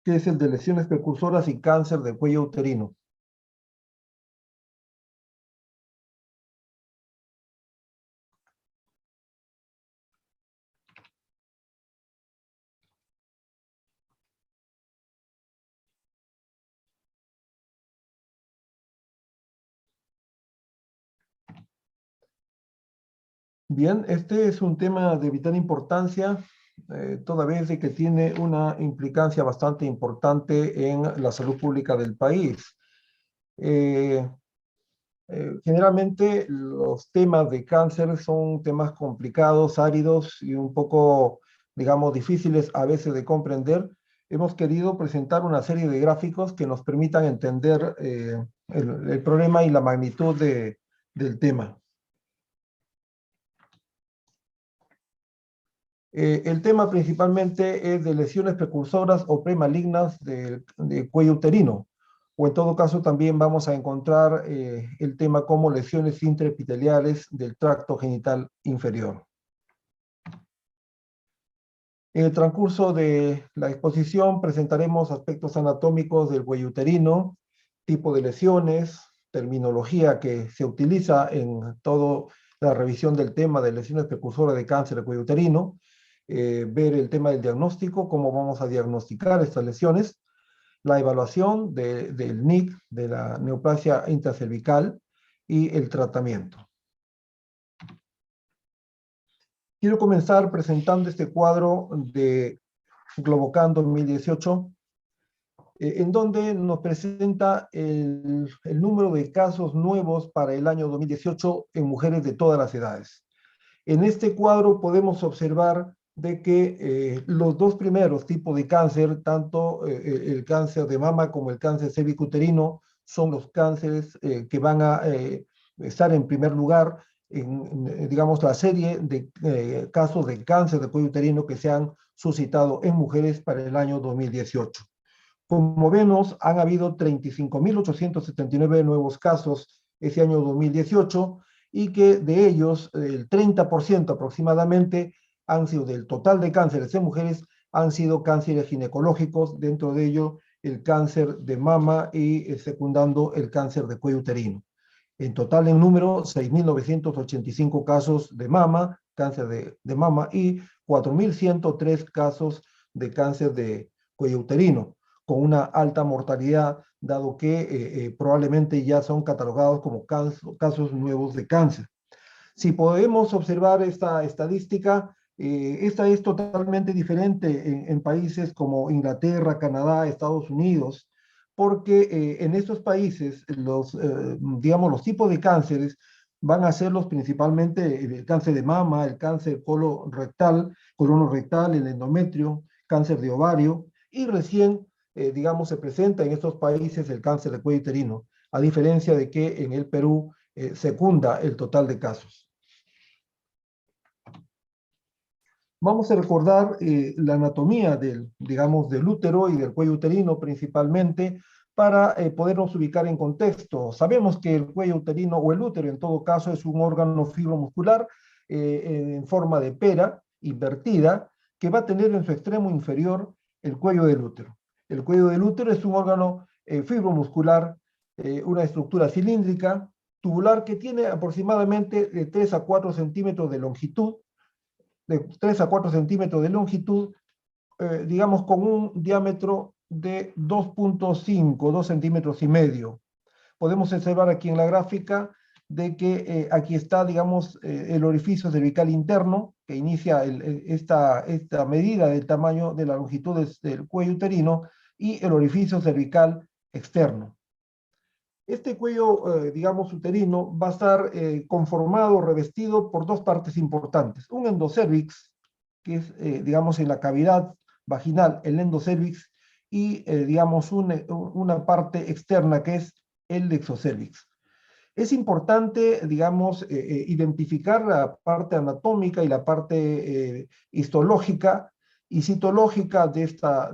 que es el de lesiones precursoras y cáncer de cuello uterino. Bien, este es un tema de vital importancia, toda vez de que tiene una implicancia bastante importante en la salud pública del país. Eh, Generalmente los temas de cáncer son temas complicados, áridos y un poco, digamos, difíciles a veces de comprender. Hemos querido presentar una serie de gráficos que nos permitan entender el problema y la magnitud del tema. El tema principalmente es de lesiones precursoras o premalignas de cuello uterino, o en todo caso también vamos a encontrar el tema como lesiones intraepiteliales del tracto genital inferior. En el transcurso de la exposición presentaremos aspectos anatómicos del cuello uterino, tipo de lesiones, terminología que se utiliza en toda la revisión del tema de lesiones precursoras de cáncer de cuello uterino, ver el tema del diagnóstico, cómo vamos a diagnosticar estas lesiones, la evaluación del NIC, de la neoplasia intracervical, y el tratamiento. Quiero comenzar presentando este cuadro de Globocán 2018, en donde nos presenta el número de casos nuevos para el año 2018 en mujeres de todas las edades. En este cuadro podemos observar de que los dos primeros tipos de cáncer, tanto el cáncer de mama como el cáncer cervicuterino, son los cánceres que van a estar en primer lugar en, digamos, la serie de casos de cáncer de cuello uterino que se han suscitado en mujeres para el año 2018. Como vemos, han habido 35.879 nuevos casos ese año 2018 y que de ellos el 30% aproximadamente han sido del total de cánceres en mujeres, han sido cánceres ginecológicos, dentro de ello el cáncer de mama y secundando el cáncer de cuello uterino. En total, en número, 6.985 casos de mama, cáncer de mama, y 4.103 casos de cáncer de cuello uterino, con una alta mortalidad, dado que probablemente ya son catalogados como casos nuevos de cáncer. Si podemos observar esta estadística, esta es totalmente diferente en países como Inglaterra, Canadá, Estados Unidos, porque en estos países digamos, los tipos de cánceres van a ser los principalmente el cáncer de mama, el cáncer colorectal, el endometrio, cáncer de ovario, y recién, digamos, se presenta en estos países el cáncer de cuello uterino, a diferencia de que en el Perú secunda el total de casos. Vamos a recordar la anatomía digamos, del útero y del cuello uterino principalmente para podernos ubicar en contexto. Sabemos que el cuello uterino o el útero en todo caso es un órgano fibromuscular en forma de pera invertida que va a tener en su extremo inferior el cuello del útero. El cuello del útero es un órgano fibromuscular, una estructura cilíndrica, tubular que tiene aproximadamente de 3 a 4 centímetros de longitud, de 3 a 4 centímetros de longitud, digamos con un diámetro de 2.5, 2 centímetros y medio. Podemos observar aquí en la gráfica de que aquí está, digamos, el orificio cervical interno, que inicia esta medida del tamaño de la longitud del cuello uterino, y el orificio cervical externo. Este cuello, digamos, uterino va a estar conformado, revestido por dos partes importantes. Un endocervix, que es, digamos, en la cavidad vaginal, el endocervix, y, digamos, una parte externa que es el exocervix. Es importante, digamos, identificar la parte anatómica y la parte histológica y citológica de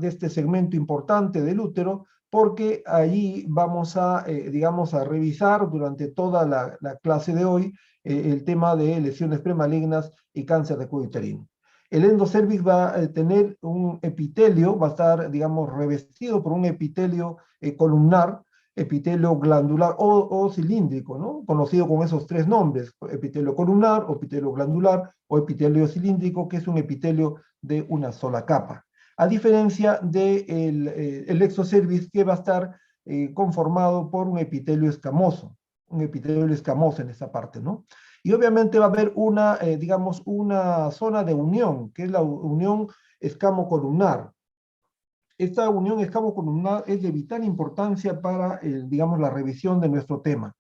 este segmento importante del útero, porque allí vamos a, digamos, a revisar durante toda la clase de hoy el tema de lesiones premalignas y cáncer de cuello uterino. El endocervix va a tener un epitelio, va a estar, digamos, revestido por un epitelio columnar, epitelio glandular o cilíndrico, ¿no? Conocido con esos tres nombres, epitelio columnar, o epitelio glandular, o epitelio cilíndrico, que es un epitelio de una sola capa. A diferencia del el exocervix, que va a estar conformado por un epitelio escamoso en esta parte, ¿no? Y obviamente va a haber una, digamos, una zona de unión, que es la unión escamocolumnar. Esta unión escamocolumnar es de vital importancia para, digamos, la revisión de nuestro tema.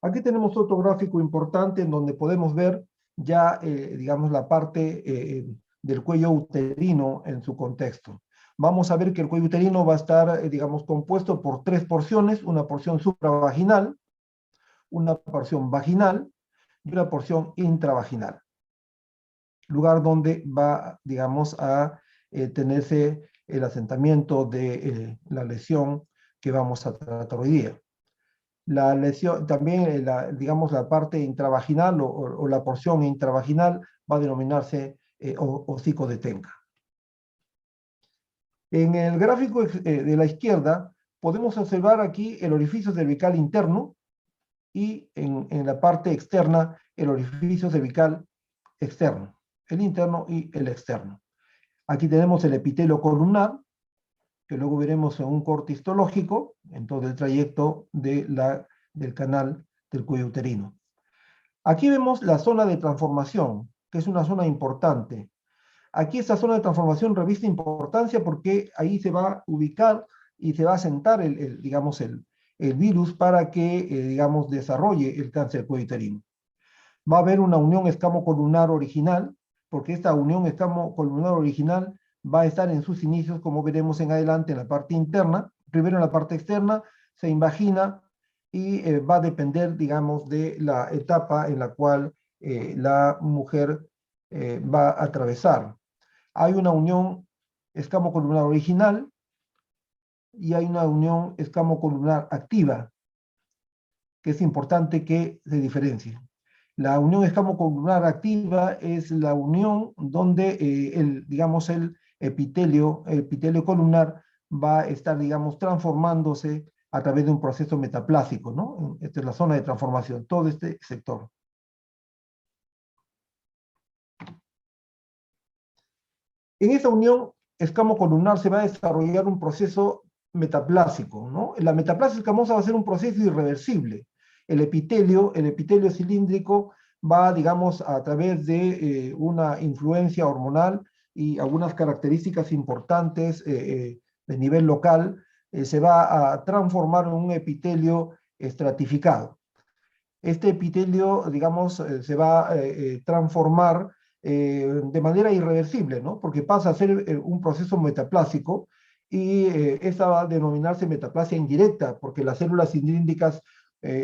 Aquí tenemos otro gráfico importante en donde podemos ver ya, digamos, la parte del cuello uterino en su contexto. Vamos a ver que el cuello uterino va a estar, digamos, compuesto por tres porciones: una porción supravaginal, una porción vaginal y una porción intravaginal. Lugar donde va, digamos, a tenerse el asentamiento de la lesión que vamos a tratar hoy día. La lesión, también, digamos, la parte intravaginal o la porción intravaginal va a denominarse hocico de Tenca. En el gráfico de la izquierda podemos observar aquí el orificio cervical interno y en la parte externa el orificio cervical externo, el interno y el externo. Aquí tenemos el epitelio columnar, que luego veremos en un corte histológico en todo el trayecto del canal del cuello uterino. Aquí vemos la zona de transformación, que es una zona importante. Aquí esta zona de transformación reviste importancia porque ahí se va a ubicar y se va a sentar digamos, el virus para que, digamos, desarrolle el cáncer del cuello uterino. Va a haber una unión escamocolumnar original, porque esta unión escamocolumnar original va a estar en sus inicios, como veremos en adelante, en la parte interna. Primero en la parte externa se invagina y va a depender, digamos, de la etapa en la cual la mujer va a atravesar. Hay una unión escamocolumnar original y hay una unión escamocolumnar activa, que es importante que se diferencie. La unión escamocolumnar activa es la unión donde digamos, el epitelio columnar va a estar, digamos, transformándose a través de un proceso metaplásico, ¿no? Esta es la zona de transformación, todo este sector. En esa unión escamocolumnar se va a desarrollar un proceso metaplásico, ¿no? La metaplasia escamosa va a ser un proceso irreversible. El epitelio cilíndrico va, digamos, a través de una influencia hormonal y algunas características importantes de nivel local, se va a transformar en un epitelio estratificado. Este epitelio, digamos, se va a transformar de manera irreversible, ¿no? Porque pasa a ser un proceso metaplásico y esta va a denominarse metaplasia indirecta, porque las células cilíndricas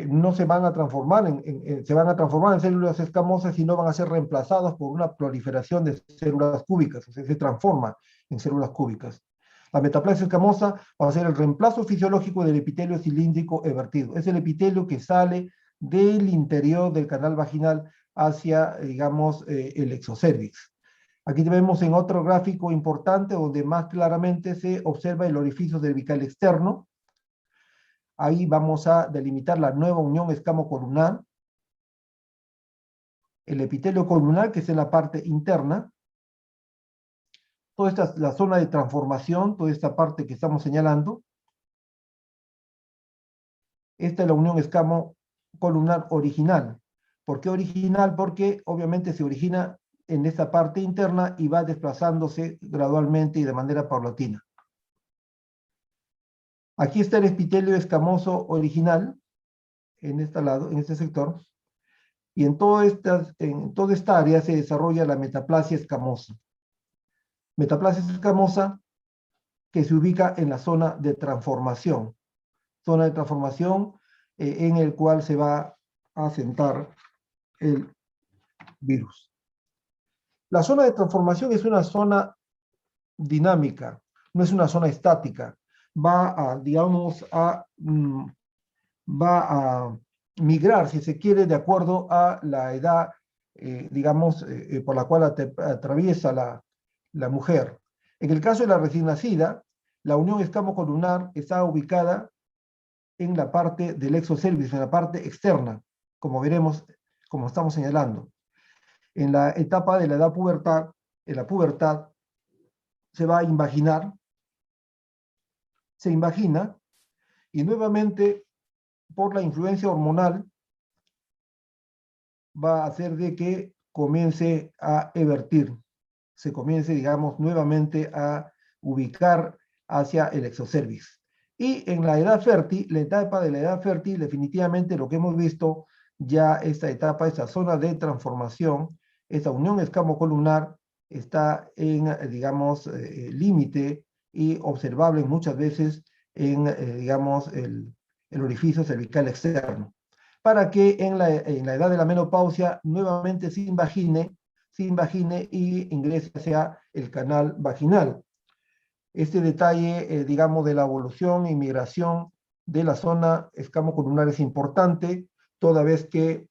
no se van a transformar se van a transformar en células escamosas y no van a ser reemplazadas por una proliferación de células cúbicas, o sea, se transforma en células cúbicas. La metaplasia escamosa va a ser el reemplazo fisiológico del epitelio cilíndrico evertido. Es el epitelio que sale del interior del canal vaginal hacia, digamos, el exocervix. Aquí vemos en otro gráfico importante donde más claramente se observa el orificio cervical externo. Ahí vamos a delimitar la nueva unión escamocolumnar. El epitelio columnar, que es en la parte interna. Toda esta es la zona de transformación, toda esta parte que estamos señalando. Esta es la unión escamocolumnar original. ¿Por qué original? Porque obviamente se origina en esta parte interna y va desplazándose gradualmente y de manera paulatina. Aquí está el epitelio escamoso original, en este lado, en este sector, y en toda esta área se desarrolla la metaplasia escamosa. Metaplasia escamosa que se ubica en la zona de transformación en el cual se va a asentar el virus. La zona de transformación es una zona dinámica, no es una zona estática. Va a, digamos, va a migrar, si se quiere, de acuerdo a la edad por la cual atraviesa la mujer. En el caso de la recién nacida, la unión escamocolumnar está ubicada en la parte del exocervix, en la parte externa, como veremos, como estamos señalando. En la etapa de la edad pubertad, en la pubertad, se va a invaginar, se invagina, y nuevamente, por la influencia hormonal, va a hacer de que comience a evertir, se comience, digamos, nuevamente a ubicar hacia el exocervix. Y en la edad fértil, la etapa de la edad fértil, definitivamente lo que hemos visto ya esta etapa, esta zona de transformación, esta unión escamocolumnar está en, digamos, límite y observable muchas veces en, digamos, el orificio cervical externo, para que en la edad de la menopausia nuevamente se invagine y ingrese hacia el canal vaginal. Este detalle, digamos, de la evolución y migración de la zona escamocolumnar es importante, toda vez que,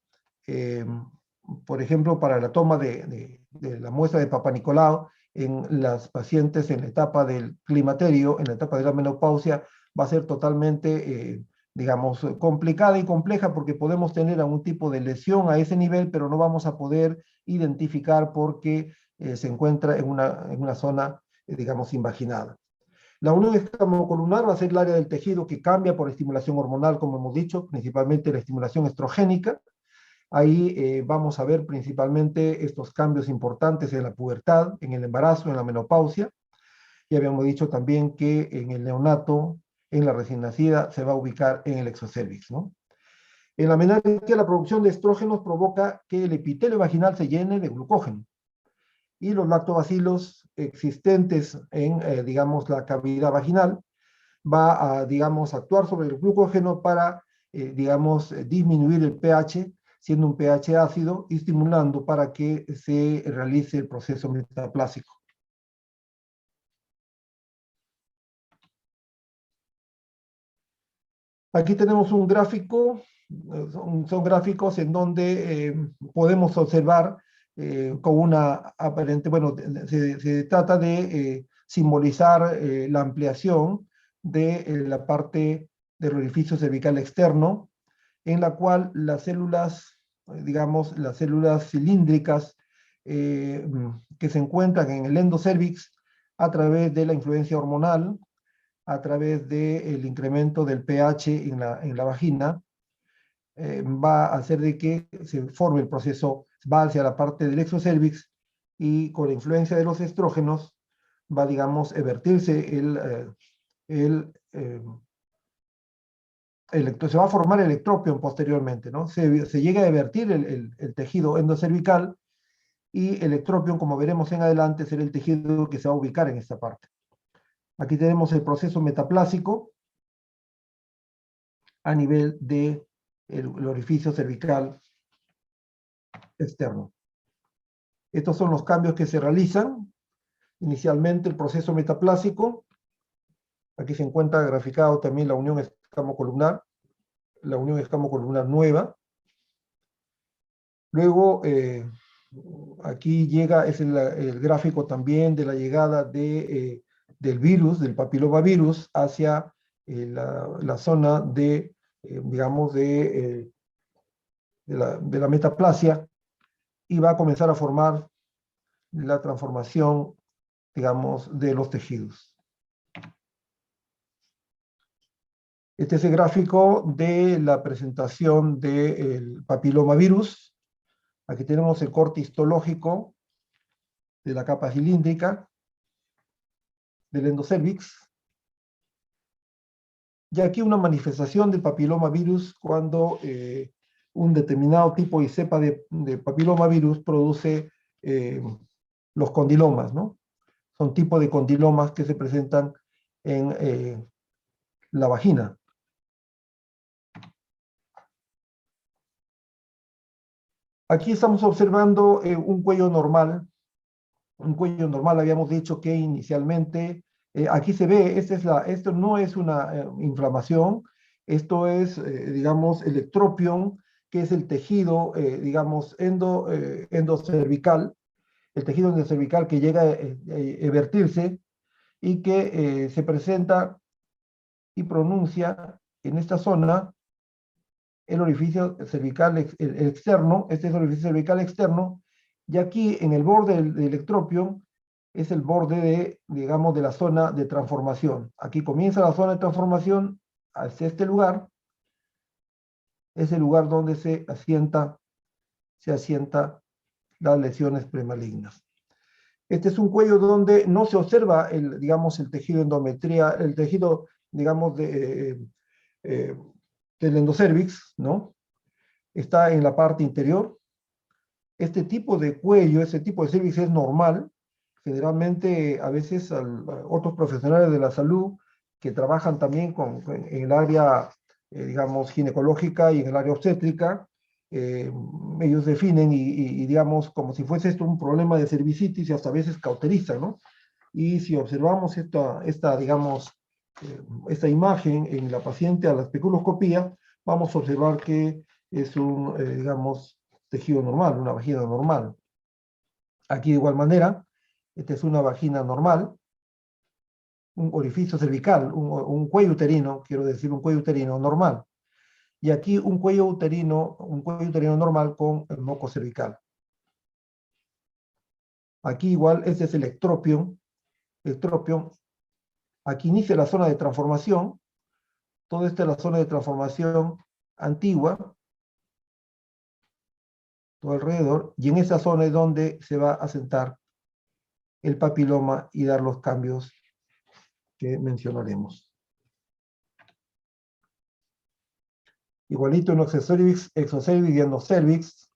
por ejemplo, para la toma de la muestra de Papa Nicolau en las pacientes en la etapa del climaterio, en la etapa de la menopausia, va a ser totalmente, digamos, complicada y compleja, porque podemos tener algún tipo de lesión a ese nivel, pero no vamos a poder identificar porque se encuentra en una zona, digamos, invaginada. La unión escamocolumnar va a ser el área del tejido que cambia por estimulación hormonal, como hemos dicho, principalmente la estimulación estrogénica. Ahí vamos a ver principalmente estos cambios importantes en la pubertad, en el embarazo, en la menopausia. Ya habíamos dicho también que en el neonato, en la recién nacida, se va a ubicar en el exocervix, ¿no? En la menarquia, la producción de estrógenos provoca que el epitelio vaginal se llene de glucógeno, y los lactobacilos existentes en, digamos, la cavidad vaginal va a, digamos, actuar sobre el glucógeno para, digamos, disminuir el pH, siendo un pH ácido, y estimulando para que se realice el proceso metaplásico. Aquí tenemos un gráfico, son gráficos en donde podemos observar con una aparente, bueno, se trata de simbolizar la ampliación de la parte del orificio cervical externo, en la cual las células, digamos, las células cilíndricas que se encuentran en el endocervix a través de la influencia hormonal, a través del incremento del pH en la vagina, va a hacer de que se forme el proceso, va hacia la parte del exocervix, y con la influencia de los estrógenos va, digamos, a vertirse se va a formar el ectropion posteriormente, ¿no? Se llega a vertir el tejido endocervical, y el ectropion, como veremos en adelante, será el tejido que se va a ubicar en esta parte. Aquí tenemos el proceso metaplásico a nivel del orificio cervical externo. Estos son los cambios que se realizan. Inicialmente el proceso metaplásico. Aquí se encuentra graficado también la unión escamocolumnar, la unión escamocolumnar nueva. Luego, aquí llega, es el gráfico también de la llegada del virus, del papilomavirus, hacia la zona de, digamos, de la metaplasia, y va a comenzar a formar la transformación, digamos, de los tejidos. Este es el gráfico de la presentación del papilomavirus. Aquí tenemos el corte histológico de la capa cilíndrica del endocervix. Y aquí una manifestación del papilomavirus cuando un determinado tipo y cepa de papilomavirus produce los condilomas, ¿no? Son tipos de condilomas que se presentan en la vagina. Aquí estamos observando un cuello normal. Un cuello normal, habíamos dicho que inicialmente, aquí se ve, esto no es una inflamación, esto es, digamos, el ectropion que es el tejido, digamos, endocervical, el tejido endocervical que llega a evertirse y que se presenta y pronuncia en esta zona el orificio cervical el externo, este es el orificio cervical externo, y aquí en el borde del ectropio es el borde de, digamos, de la zona de transformación. Aquí comienza la zona de transformación hacia este lugar, es el lugar donde se asienta las lesiones premalignas. Este es un cuello donde no se observa el, digamos, el tejido endometría, el tejido, digamos, del endocervix, ¿no? Está en la parte interior. Este tipo de cuello, este tipo de cervix es normal. Generalmente, a veces, otros profesionales de la salud que trabajan también en el área, digamos, ginecológica y en el área obstétrica, ellos definen digamos, como si fuese esto un problema de cervicitis y hasta a veces cauterizan, ¿no? Y si observamos digamos, esta imagen en la paciente a la especuloscopía, vamos a observar que es un, digamos, tejido normal, una vagina normal. Aquí de igual manera, esta es una vagina normal, un orificio cervical, un cuello uterino, quiero decir, un cuello uterino normal. Y aquí un cuello uterino normal con el moco cervical. Aquí igual, este es el ectropio. Aquí inicia la zona de transformación. Toda esta es la zona de transformación antigua, todo alrededor, y en esa zona es donde se va a sentar el papiloma y dar los cambios que mencionaremos. Igualito en exocervix y endocervix,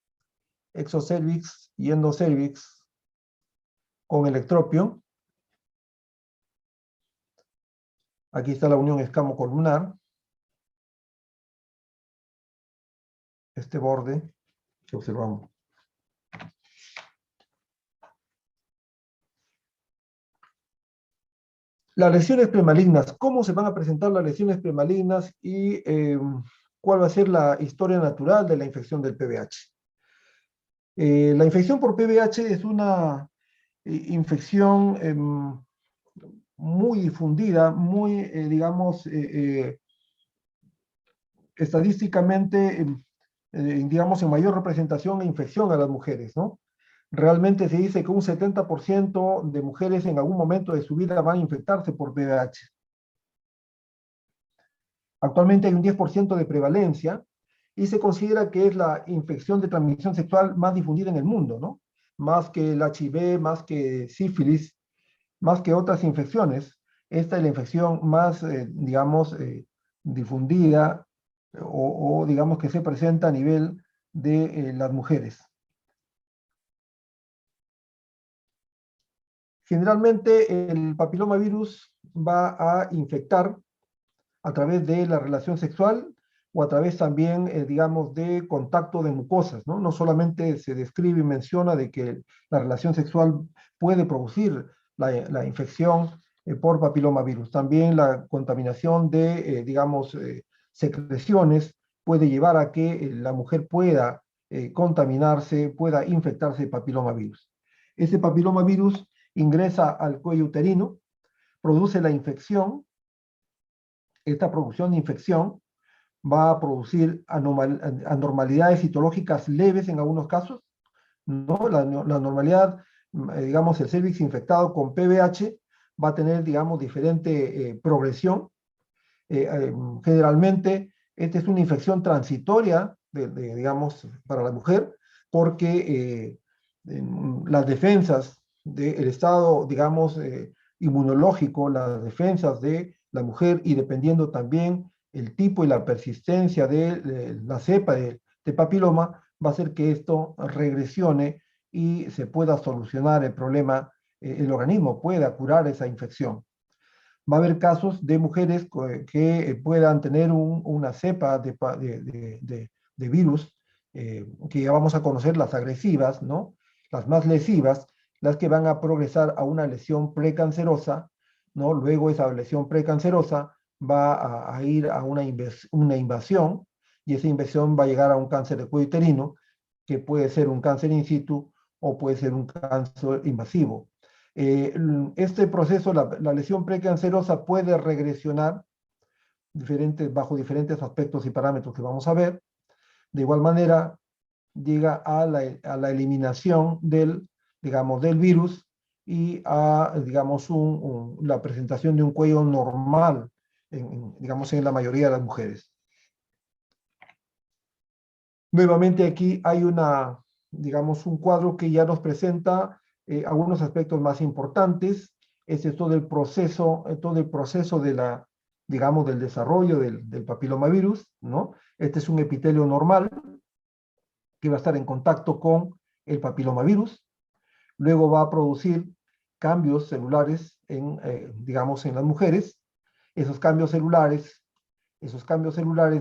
exocervix y endocervix con el ectropio. Aquí está la unión escamocolumnar, este borde que observamos. Las lesiones premalignas, ¿cómo se van a presentar las lesiones premalignas y cuál va a ser la historia natural de la infección del PVH? La infección por PVH es una infección muy difundida, muy, digamos, estadísticamente, digamos, en mayor representación e infección a las mujeres, ¿no? Realmente se dice que un 70% de mujeres en algún momento de su vida van a infectarse por VIH. Actualmente hay un 10% de prevalencia y se considera que es la infección de transmisión sexual más difundida en el mundo, ¿no? Más que el HIV, más que sífilis, más que otras infecciones. Esta es la infección más, digamos, difundida digamos que se presenta a nivel de las mujeres. Generalmente el papilomavirus va a infectar a través de la relación sexual o a través también, digamos, de contacto de mucosas, ¿no? No solamente se describe y menciona de que la relación sexual puede producir la infección por papilomavirus. También la contaminación de, digamos, secreciones puede llevar a que la mujer pueda contaminarse, pueda infectarse de papilomavirus. Ese papilomavirus ingresa al cuello uterino, produce la infección. Esta producción de infección va a producir anormalidades citológicas leves en algunos casos, ¿no? La normalidad, digamos, el cervix infectado con PVH va a tener, digamos, diferente progresión. Generalmente, esta es una infección transitoria, digamos, para la mujer, porque las defensas del estado, digamos, inmunológico, las defensas de la mujer y dependiendo también el tipo y la persistencia de la cepa de papiloma, va a hacer que esto regresione y se pueda solucionar el problema, el organismo pueda curar esa infección. Va a haber casos de mujeres que puedan tener una cepa de virus, que ya vamos a conocer las agresivas, ¿no? Las más lesivas, las que van a progresar a una lesión precancerosa, ¿no? Luego esa lesión precancerosa va a ir a una invasión y esa infección va a llegar a un cáncer de cuello uterino, que puede ser un cáncer in situ o puede ser un cáncer invasivo. Este proceso, la lesión precancerosa puede regresionar bajo diferentes aspectos y parámetros que vamos a ver. De igual manera, llega a la eliminación digamos, del virus y a, digamos, la presentación de un cuello normal, digamos, en la mayoría de las mujeres. Nuevamente aquí hay digamos, un cuadro que ya nos presenta algunos aspectos más importantes. Este es todo el proceso digamos, del desarrollo del papilomavirus, ¿no? Este es un epitelio normal que va a estar en contacto con el papilomavirus. Luego va a producir cambios celulares digamos, en las mujeres. Esos cambios celulares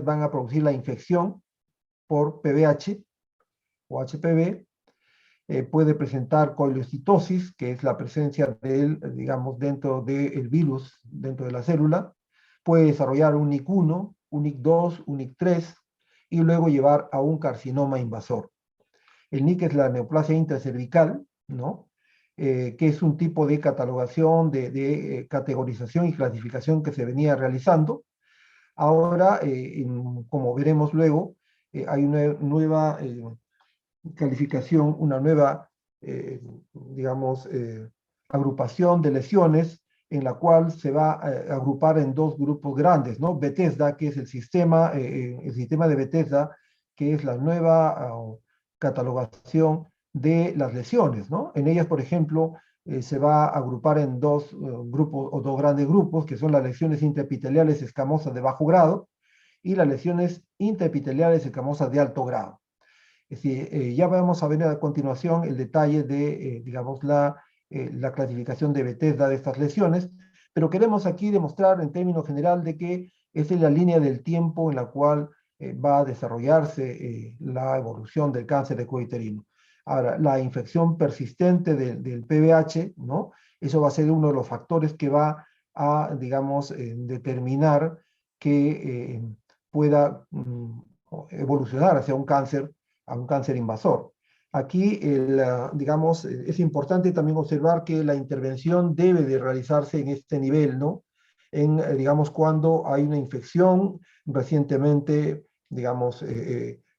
van a producir la infección por PBH o HPV. Puede presentar coleocitosis, que es la presencia digamos, dentro del virus, dentro de la célula. Puede desarrollar un NIC1, un NIC2, un NIC3, y luego llevar a un carcinoma invasor. El NIC es la neoplasia intracervical, ¿no? Que es un tipo de catalogación, de categorización y clasificación que se venía realizando. Ahora, como veremos luego, hay una nueva calificación, una nueva, digamos, agrupación de lesiones en la cual se va a agrupar en dos grupos grandes, ¿no? Bethesda, que es el sistema de Bethesda, que es la nueva catalogación de las lesiones, ¿no? En ellas, por ejemplo, se va a agrupar en dos grupos o dos grandes grupos, que son las lesiones intraepiteliales escamosas de bajo grado y las lesiones intraepiteliales escamosas de alto grado. Es decir, ya vamos a ver a continuación el detalle de, digamos, la clasificación de Bethesda de estas lesiones, pero queremos aquí demostrar en términos general de que esa es la línea del tiempo en la cual va a desarrollarse la evolución del cáncer de cuello uterino. Ahora, la infección persistente del PBH, ¿no? Eso va a ser uno de los factores que va a, digamos, determinar que pueda evolucionar hacia a un cáncer invasor. Aquí, digamos, es importante también observar que la intervención debe de realizarse en este nivel, ¿no? Digamos, cuando hay una infección recientemente, digamos,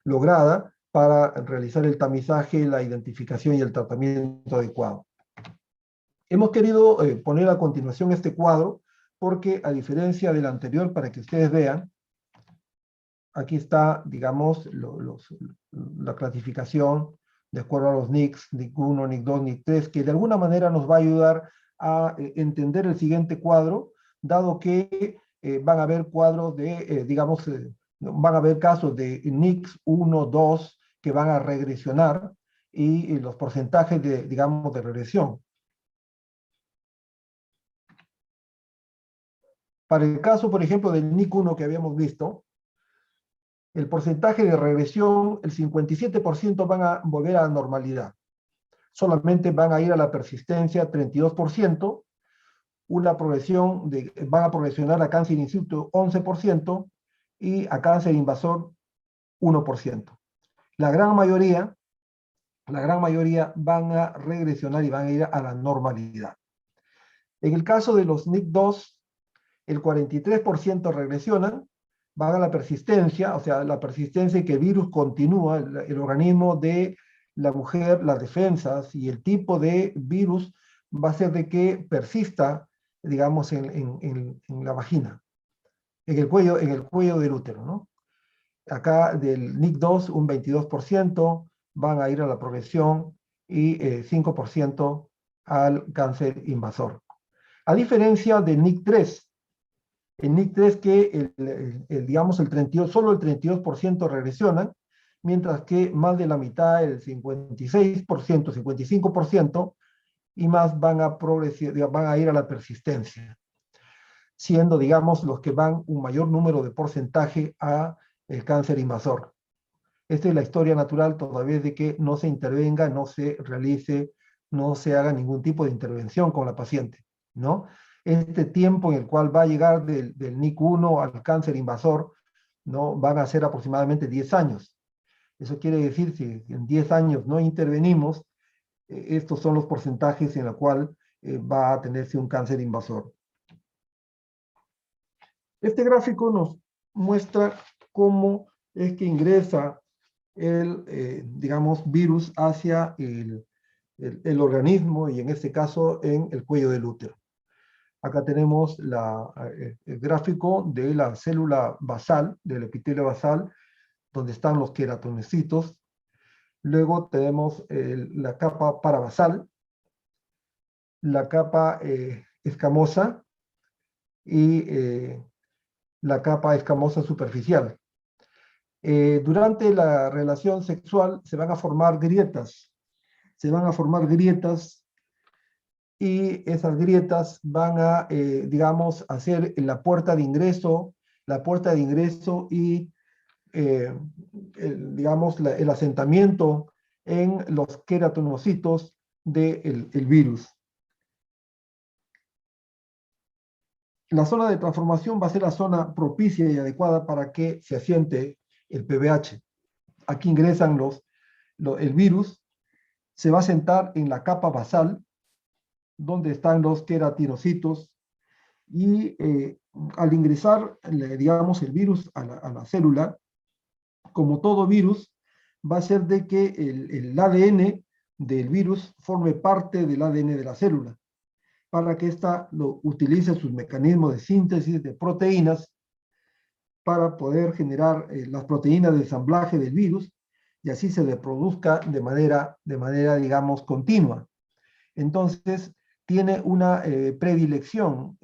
lograda para realizar el tamizaje, la identificación y el tratamiento adecuado. Hemos querido poner a continuación este cuadro porque, a diferencia del anterior, para que ustedes vean, aquí está, digamos, la clasificación de acuerdo a los NICs, NIC1, NIC2, NIC3, que de alguna manera nos va a ayudar a entender el siguiente cuadro, dado que van a haber cuadros digamos, van a haber casos de NICs 1, 2, que van a regresionar, y los porcentajes digamos, de regresión. Para el caso, por ejemplo, del NIC1 que habíamos visto, el porcentaje de regresión, el 57% van a volver a la normalidad. Solamente van a ir a la persistencia 32%, van a progresionar a cáncer in situ 11% y a cáncer invasor 1%. La gran mayoría van a regresionar y van a ir a la normalidad. En el caso de los NIC2, el 43% regresionan, van a la persistencia, o sea, la persistencia y que el virus continúa, el organismo de la mujer, las defensas y el tipo de virus va a ser de que persista, digamos, en la vagina, en el cuello del útero, ¿no? Acá del NIC2, un 22% van a ir a la progresión y 5% al cáncer invasor. A diferencia del NIC3, el NIC3 que digamos solo el 32% regresionan, mientras que más de la mitad, el 56%, 55% y más van a ir a la persistencia, siendo, digamos, los que van un mayor número de porcentaje a el cáncer invasor. Esta es la historia natural todavía de que no se intervenga, no se realice, no se haga ningún tipo de intervención con la paciente, ¿no? Este tiempo en el cual va a llegar del NIC1 al cáncer invasor ¿no? Van a ser aproximadamente 10 años. Eso quiere decir que si en 10 años no intervenimos, estos son los porcentajes en los cuales va a tenerse un cáncer invasor. Este gráfico nos muestra cómo es que ingresa el, digamos, virus hacia el organismo y en este caso en el cuello del útero. Acá tenemos el gráfico de la célula basal, del epitelio basal, donde están los queratonocitos. Luego tenemos la capa parabasal, la capa escamosa y la capa escamosa superficial. Durante la relación sexual se van a formar grietas. Se van a formar grietas y esas grietas van a, digamos, hacer la puerta de ingreso y, digamos, el asentamiento en los queratonocitos del virus. La zona de transformación va a ser la zona propicia y adecuada para que se asiente el PBH. Aquí ingresan el virus, se va a sentar en la capa basal, donde están los queratinocitos, y al ingresar, digamos, el virus a la célula, como todo virus, va a ser de que el ADN del virus forme parte del ADN de la célula, para que ésta utilice sus mecanismos de síntesis de proteínas para poder generar las proteínas de ensamblaje del virus y así se reproduzca de manera, digamos, continua. Entonces, tiene una predilección,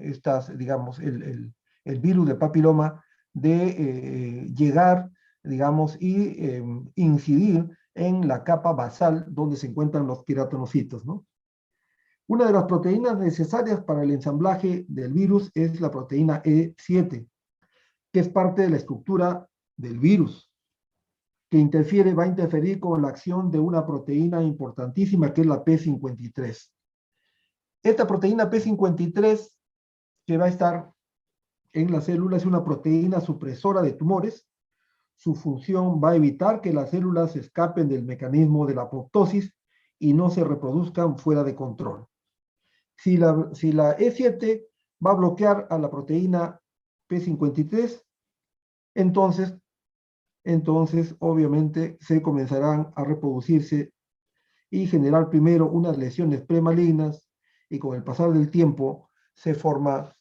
digamos, el virus de papiloma de llegar, digamos, y incidir en la capa basal donde se encuentran los queratonocitos, ¿no? Una de las proteínas necesarias para el ensamblaje del virus es la proteína E7, que es parte de la estructura del virus, que va a interferir con la acción de una proteína importantísima que es la P53. Esta proteína P53 que va a estar en la célula es una proteína supresora de tumores. Su función va a evitar que las células escapen del mecanismo de la apoptosis y no se reproduzcan fuera de control. Si la E7 va a bloquear a la proteína P53, entonces obviamente se comenzarán a reproducirse y generar primero unas lesiones premalignas y con el pasar del tiempo se forma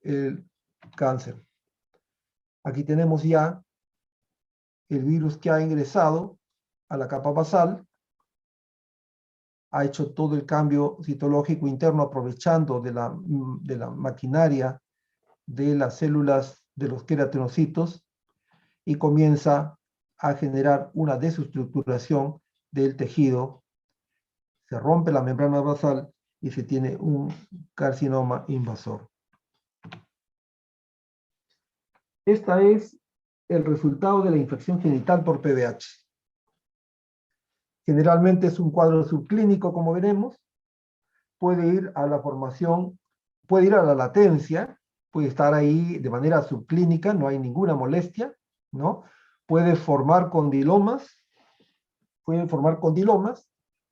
el cáncer. Aquí tenemos ya el virus que ha ingresado a la capa basal, ha hecho todo el cambio citológico interno aprovechando de la maquinaria de las células de los queratinocitos y comienza a generar una desestructuración del tejido. Se rompe la membrana basal y se tiene un carcinoma invasor. Este es el resultado de la infección genital por PBH. Generalmente es un cuadro subclínico, como veremos. Puede ir a la formación, puede ir a la latencia, puede estar ahí de manera subclínica, no hay ninguna molestia, ¿no? Pueden formar condilomas,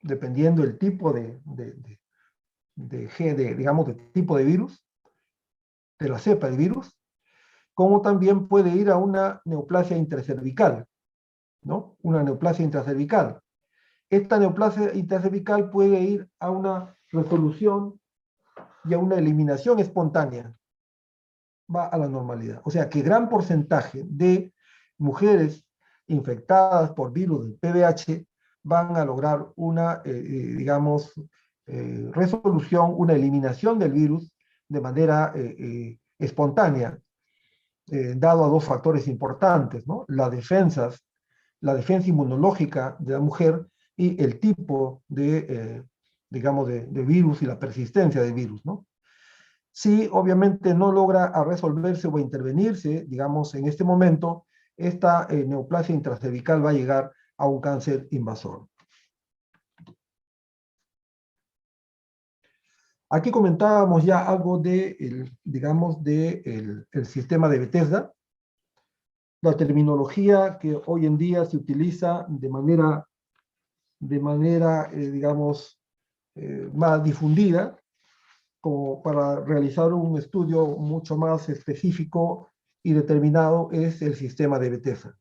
dependiendo del tipo digamos, de tipo de virus, de la cepa de virus, como también puede ir a una neoplasia intracervical, ¿no? Una neoplasia intracervical. Esta neoplasia intracervical puede ir a una resolución y a una eliminación espontánea. Va a la normalidad. O sea que gran porcentaje de mujeres infectadas por virus del PBH van a lograr una, digamos, resolución, una eliminación del virus de manera espontánea, dado a dos factores importantes, ¿no? La defensa inmunológica de la mujer y el tipo digamos, de virus y la persistencia del virus, ¿no? Si obviamente no logra a resolverse o a intervenirse, digamos, en este momento, esta neoplasia intracervical va a llegar a un cáncer invasor. Aquí comentábamos ya algo de, digamos, el sistema de Bethesda. la terminología que hoy en día se utiliza de manera digamos, más difundida, como para realizar un estudio mucho más específico y determinado, es el sistema de Bethesda.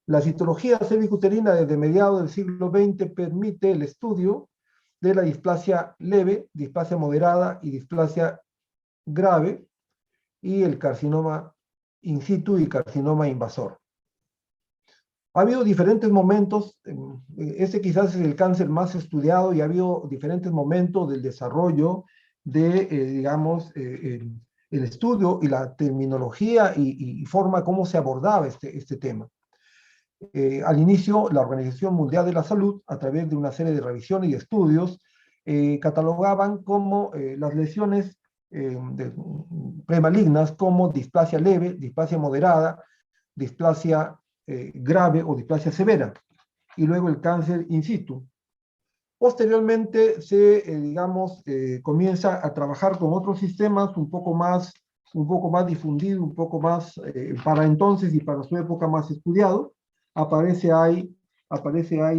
La citología cervicuterina desde mediados del siglo XX permite el estudio de la displasia leve, displasia moderada y displasia grave, y el carcinoma in situ y carcinoma invasor. Ha habido diferentes momentos, este quizás es el cáncer más estudiado, y ha habido diferentes momentos del desarrollo de, digamos, el estudio y la terminología y forma como se abordaba este tema. Al inicio, la Organización Mundial de la Salud, a través de una serie de revisiones y estudios, catalogaban como las lesiones premalignas como displasia leve, displasia moderada, displasia grave o displasia severa, y luego el cáncer in situ. Posteriormente digamos, comienza a trabajar con otros sistemas un poco más difundido, un poco más, para entonces y para su época, más estudiado. Aparece ahí,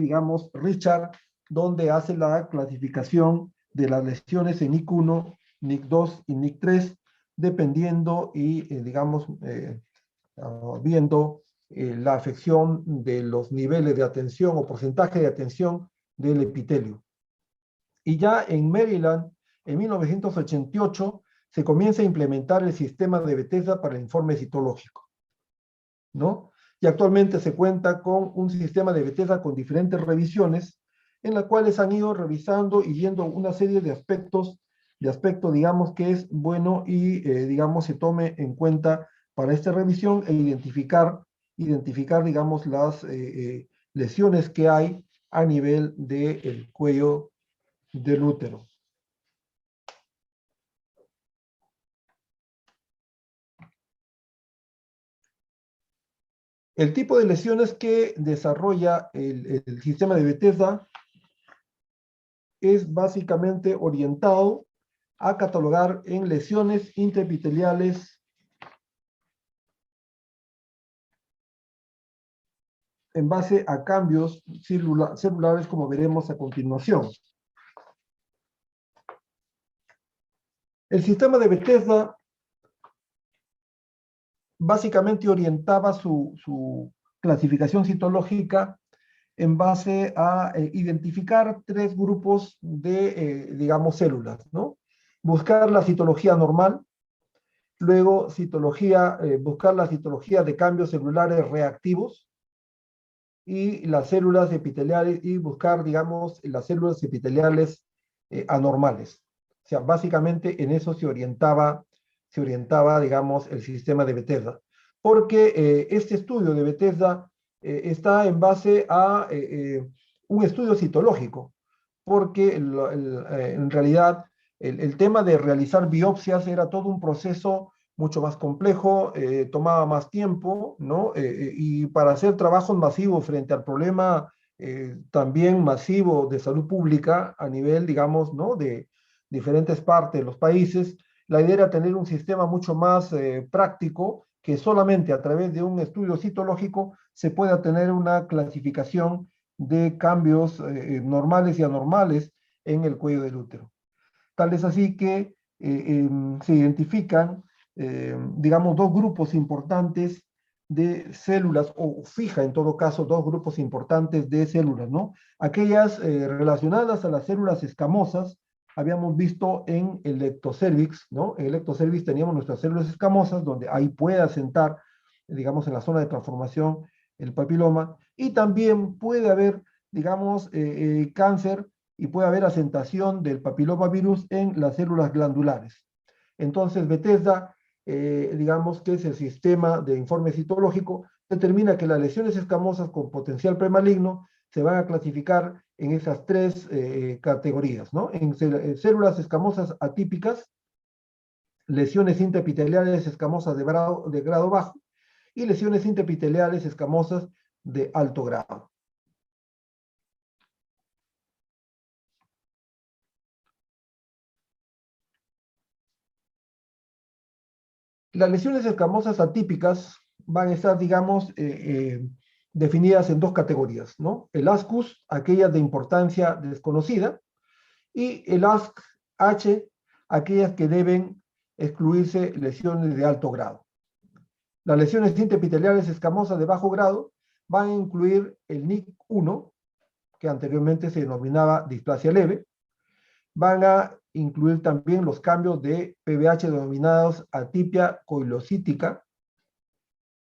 digamos, Richard, donde hace la clasificación de las lesiones en NIC1, NIC2 y NIC3, dependiendo y, digamos, viendo la afección de los niveles de atención o porcentaje de atención del epitelio. Y ya en Maryland, en 1988, se comienza a implementar el sistema de Bethesda para el informe citológico, ¿no? Y actualmente se cuenta con un sistema de Bethesda con diferentes revisiones, en las cuales han ido revisando y viendo una serie de aspectos, digamos, que es bueno y, digamos, se tome en cuenta para esta revisión, e identificar, digamos, las lesiones que hay a nivel del cuello del útero. El tipo de lesiones que desarrolla el sistema de Bethesda es básicamente orientado a catalogar en lesiones intraepiteliales en base a cambios celulares, como veremos a continuación. El sistema de Bethesda básicamente orientaba su clasificación citológica en base a identificar tres grupos de, digamos, células, ¿no? Buscar la citología normal, luego buscar la citología de cambios celulares reactivos, y las células epiteliales, y buscar, digamos, las células epiteliales anormales. O sea, básicamente en eso se orientaba, digamos, el sistema de Bethesda. Porque este estudio de Bethesda está en base a un estudio citológico, porque en realidad el tema de realizar biopsias era todo un proceso mucho más complejo, tomaba más tiempo, ¿no? Y para hacer trabajos masivos frente al problema también masivo de salud pública a nivel, digamos, ¿no? De diferentes partes de los países, la idea era tener un sistema mucho más práctico, que solamente a través de un estudio citológico se pueda tener una clasificación de cambios normales y anormales en el cuello del útero. Tal es así que se identifican, digamos, dos grupos importantes de células, o fija en todo caso dos grupos importantes de células, ¿no? Aquellas relacionadas a las células escamosas, habíamos visto en el ectocervix, ¿no? En el ectocervix teníamos nuestras células escamosas, donde ahí puede asentar, digamos, en la zona de transformación el papiloma, y también puede haber, digamos, cáncer, y puede haber asentación del papilomavirus en las células glandulares. Entonces, Bethesda, digamos que es el sistema de informe citológico, determina que las lesiones escamosas con potencial premaligno se van a clasificar en esas tres categorías, ¿no? En células escamosas atípicas, lesiones intraepiteliales escamosas de grado bajo, y lesiones intraepiteliales escamosas de alto grado. Las lesiones escamosas atípicas van a estar, digamos, definidas en dos categorías, ¿no? El ASCUS, aquellas de importancia desconocida, y el ASC-H, aquellas que deben excluirse lesiones de alto grado. Las lesiones intraepiteliales escamosas de bajo grado van a incluir el NIC1, que anteriormente se denominaba displasia leve, van a incluir también los cambios de PBH denominados atipia coilocítica,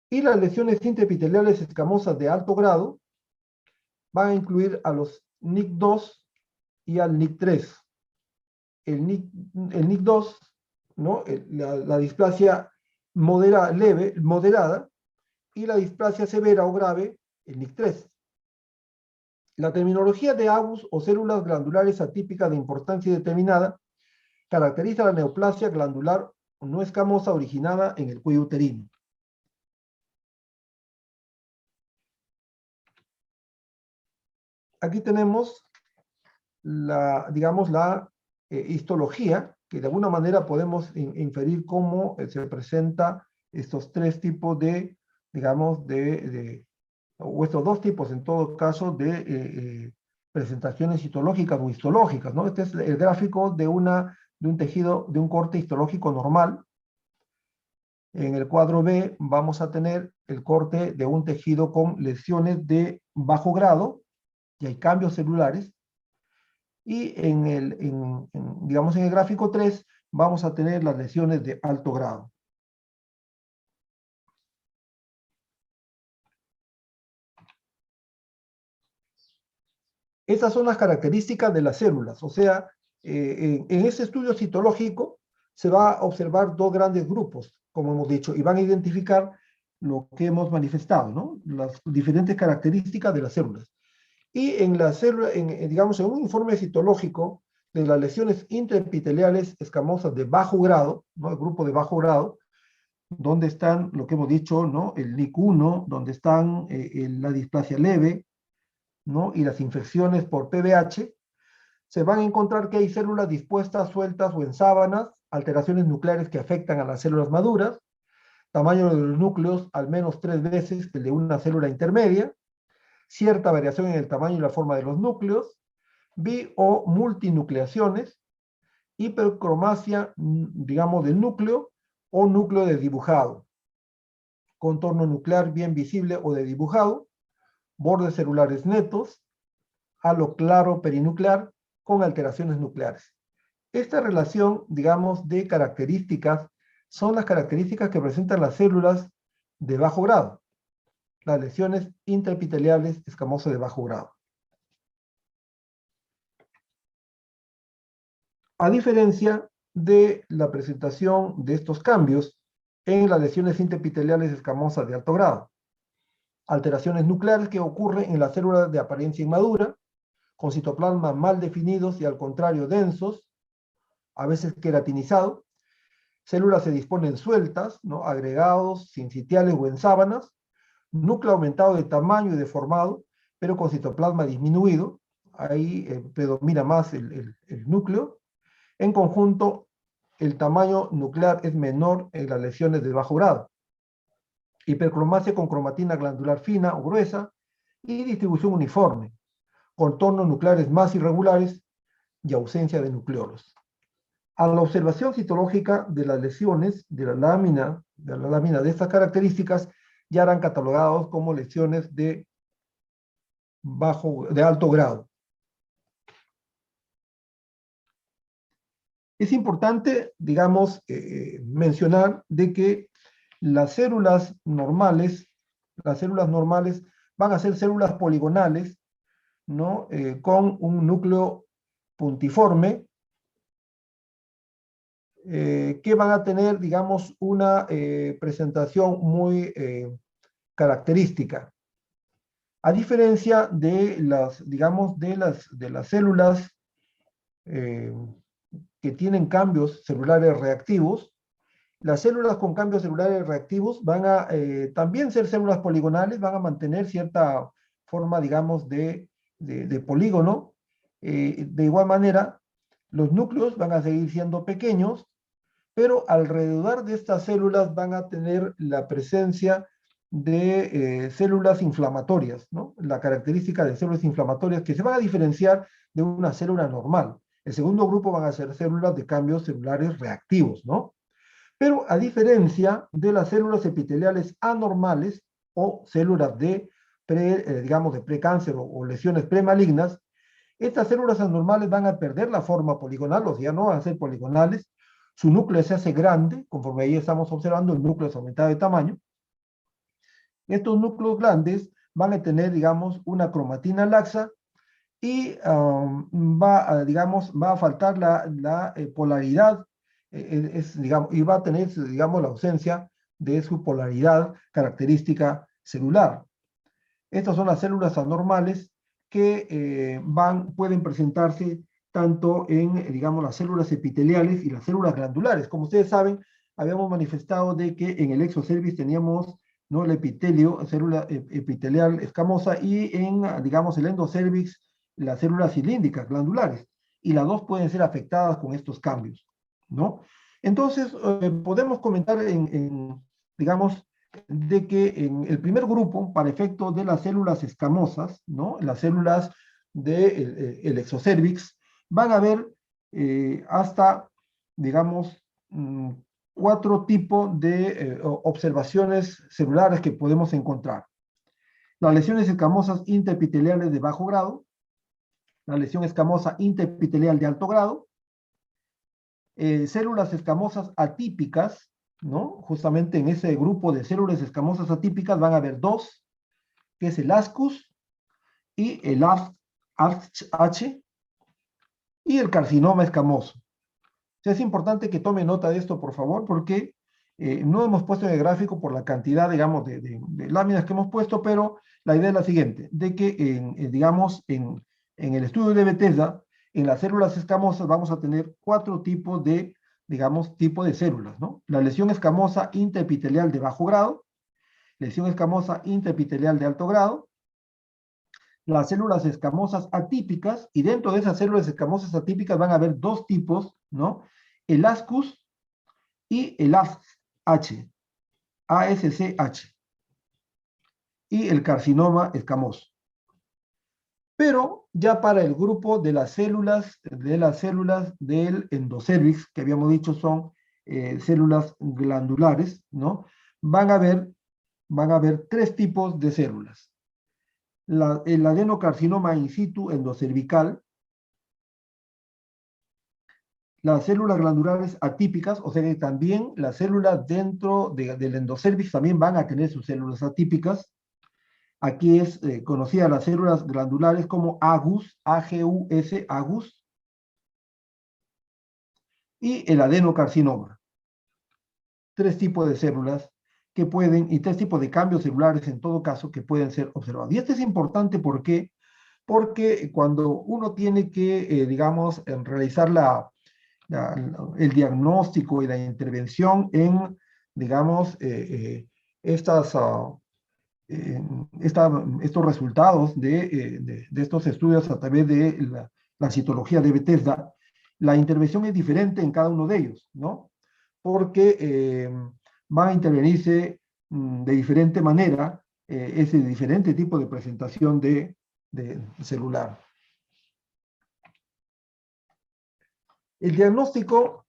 y las lesiones intraepiteliales escamosas de alto grado van a incluir a los NIC2 y al NIC3. El NIC2, ¿no? La displasia moderada, y la displasia severa o grave, el NIC3. La terminología de ABUS o células glandulares atípicas de importancia determinada caracteriza la neoplasia glandular no escamosa originada en el cuello uterino. Aquí tenemos digamos, la histología, que de alguna manera podemos inferir cómo se presenta estos tres tipos de, digamos, o estos dos tipos en todo caso de presentaciones histológicas o histológicas, ¿no? Este es el gráfico de un tejido, de un corte histológico normal. En el cuadro B vamos a tener el corte de un tejido con lesiones de bajo grado, y hay cambios celulares. Y digamos, en el gráfico 3 vamos a tener las lesiones de alto grado. Estas son las características de las células, o sea, en ese estudio citológico se va a observar dos grandes grupos, como hemos dicho, y van a identificar lo que hemos manifestado, ¿no? Las diferentes características de las células. Y en la célula, digamos, en un informe citológico de las lesiones intraepiteliales escamosas de bajo grado, ¿no? El grupo de bajo grado, donde están lo que hemos dicho, ¿no? El NIC1, donde están la displasia leve, ¿no? Y las infecciones por PBH, se van a encontrar que hay células dispuestas, sueltas o en sábanas, alteraciones nucleares que afectan a las células maduras, tamaño de los núcleos al menos 3 veces el de una célula intermedia, cierta variación en el tamaño y la forma de los núcleos, bi o multinucleaciones, hipercromasia, digamos, del núcleo o núcleo desdibujado, contorno nuclear bien visible o desdibujado, bordes celulares netos, halo claro perinuclear con alteraciones nucleares. Esta relación, digamos, de características son las características que presentan las células de bajo grado, las lesiones intraepiteliales escamosas de bajo grado. A diferencia de la presentación de estos cambios en las lesiones intraepiteliales escamosas de alto grado. Alteraciones nucleares que ocurren en las células de apariencia inmadura, con citoplasma mal definidos y al contrario densos, a veces queratinizado. Células se disponen sueltas, ¿no? Agregados, sincitiales o en sábanas. Núcleo aumentado de tamaño y deformado, pero con citoplasma disminuido. Ahí predomina más el núcleo. En conjunto, el tamaño nuclear es menor en las lesiones de bajo grado. Hipercromasia con cromatina glandular fina o gruesa y distribución uniforme. Contornos nucleares más irregulares y ausencia de nucleolos. A la observación citológica de las lesiones de la lámina de estas características ya eran catalogados como lesiones de alto grado. Es importante, digamos, mencionar de que las células normales van a ser células poligonales, ¿no? Con un núcleo puntiforme, que van a tener, digamos, una presentación muy característica. A diferencia de digamos, de las células que tienen cambios celulares reactivos, las células con cambios celulares reactivos van a también ser células poligonales, van a mantener cierta forma, digamos, de polígono. De igual manera, los núcleos van a seguir siendo pequeños, pero alrededor de estas células van a tener la presencia de células inflamatorias, ¿no? La característica de células inflamatorias que se van a diferenciar de una célula normal. El segundo grupo van a ser células de cambios celulares reactivos, ¿no? Pero a diferencia de las células epiteliales anormales o células de, digamos, de precáncer o lesiones premalignas, estas células anormales van a perder la forma poligonal, o sea, ya no van a ser poligonales, su núcleo se hace grande, conforme ahí estamos observando, el núcleo es aumentado de tamaño. Estos núcleos grandes van a tener, digamos, una cromatina laxa y digamos, va a faltar la polaridad, digamos, y va a tener, digamos, la ausencia de su polaridad característica celular. Estas son las células anormales que pueden presentarse tanto en, digamos, las células epiteliales y las células glandulares. Como ustedes saben, habíamos manifestado de que en el exocervix teníamos, ¿no?, el epitelio, célula epitelial escamosa, y en, digamos, el endocervix, las células cilíndricas glandulares. Y las dos pueden ser afectadas con estos cambios, ¿no? Entonces, podemos comentar digamos, de que en el primer grupo, para efecto de las células escamosas, ¿no?, las células del el exocervix, van a haber hasta, digamos, 4 tipos de observaciones celulares que podemos encontrar. Las lesiones escamosas intraepiteliales de bajo grado, la lesión escamosa intraepitelial de alto grado, células escamosas atípicas, ¿no? Justamente en ese grupo de células escamosas atípicas van a haber dos, que es el ASCUS y el ASH y el carcinoma escamoso. O sea, es importante que tome nota de esto, por favor, porque no hemos puesto en el gráfico por la cantidad, digamos, de láminas que hemos puesto, pero la idea es la siguiente, de que, digamos, en el estudio de Bethesda, en las células escamosas vamos a tener 4 tipos de, digamos, tipo de células, ¿no? La lesión escamosa intraepitelial de bajo grado, lesión escamosa intraepitelial de alto grado, las células escamosas atípicas, y dentro de esas células escamosas atípicas van a haber 2 tipos, ¿no? El ASCUS y el ASH, ASCH, y el carcinoma escamoso. Pero ya para el grupo de las células del endocervix, que habíamos dicho son células glandulares, ¿no? Van a haber 3 tipos de células. El adenocarcinoma in situ endocervical, las células glandulares atípicas, o sea que también las células dentro del endocervix también van a tener sus células atípicas. Aquí es conocida las células glandulares como AGUS, AGUS, AGUS, y el adenocarcinoma. 3 tipos de células que pueden, y 3 tipos de cambios celulares en todo caso que pueden ser observados. Y esto es importante porque cuando uno tiene que, digamos, realizar el diagnóstico y la intervención en, digamos, estos resultados de estos estudios a través de la citología de Bethesda, la intervención es diferente en cada uno de ellos, ¿no? Porque van a intervenirse de diferente manera, ese diferente tipo de presentación de celular. El diagnóstico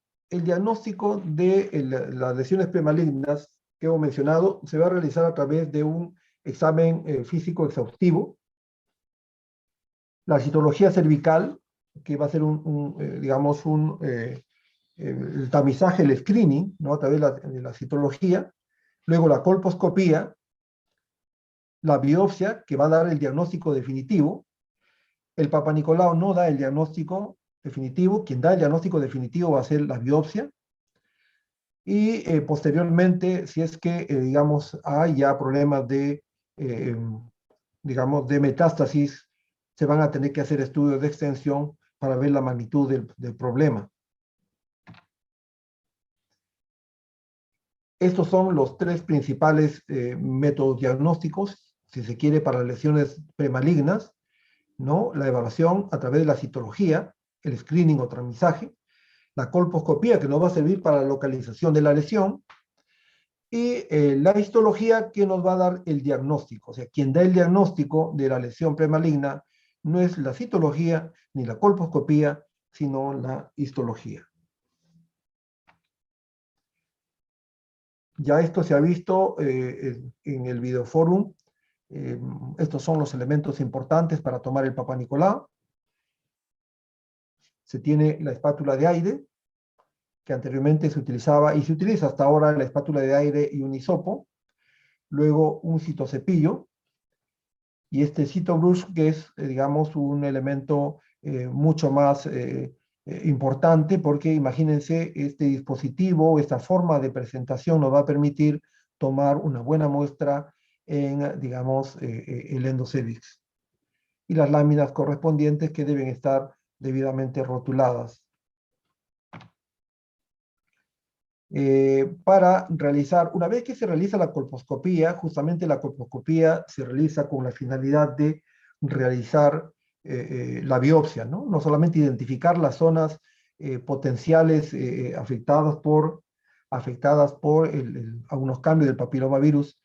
de las lesiones premalignas que hemos mencionado se va a realizar a través de un examen físico exhaustivo. La citología cervical, que va a ser digamos, el tamizaje, el screening, ¿no?, a través de la citología. Luego la colposcopía, la biopsia, que va a dar el diagnóstico definitivo. El Papa Nicolau no da el diagnóstico definitivo, quien da el diagnóstico definitivo va a ser la biopsia. Y posteriormente, si es que, digamos, hay ya problemas digamos, de metástasis, se van a tener que hacer estudios de extensión para ver la magnitud del problema. Estos son los 3 principales métodos diagnósticos, si se quiere, para lesiones premalignas, ¿no? La evaluación a través de la citología, el screening o tamizaje, la colposcopía, que nos va a servir para la localización de la lesión, y la histología que nos va a dar el diagnóstico. O sea, quien da el diagnóstico de la lesión premaligna no es la citología ni la colposcopía, sino la histología. Ya esto se ha visto en el videoforum. Estos son los elementos importantes para tomar el Papa Nicolau. Se tiene la espátula de aire, que anteriormente se utilizaba y se utiliza hasta ahora la espátula de aire y un hisopo. Luego un citocepillo, y este citobrush, que es, digamos, un elemento mucho más importante, porque imagínense, este dispositivo, esta forma de presentación nos va a permitir tomar una buena muestra en, digamos, el endocervix. Y las láminas correspondientes que deben estar debidamente rotuladas. Para realizar, una vez que se realiza la colposcopía, justamente la colposcopía se realiza con la finalidad de realizar la biopsia, ¿no? No solamente identificar las zonas potenciales afectadas por algunos cambios del papilomavirus.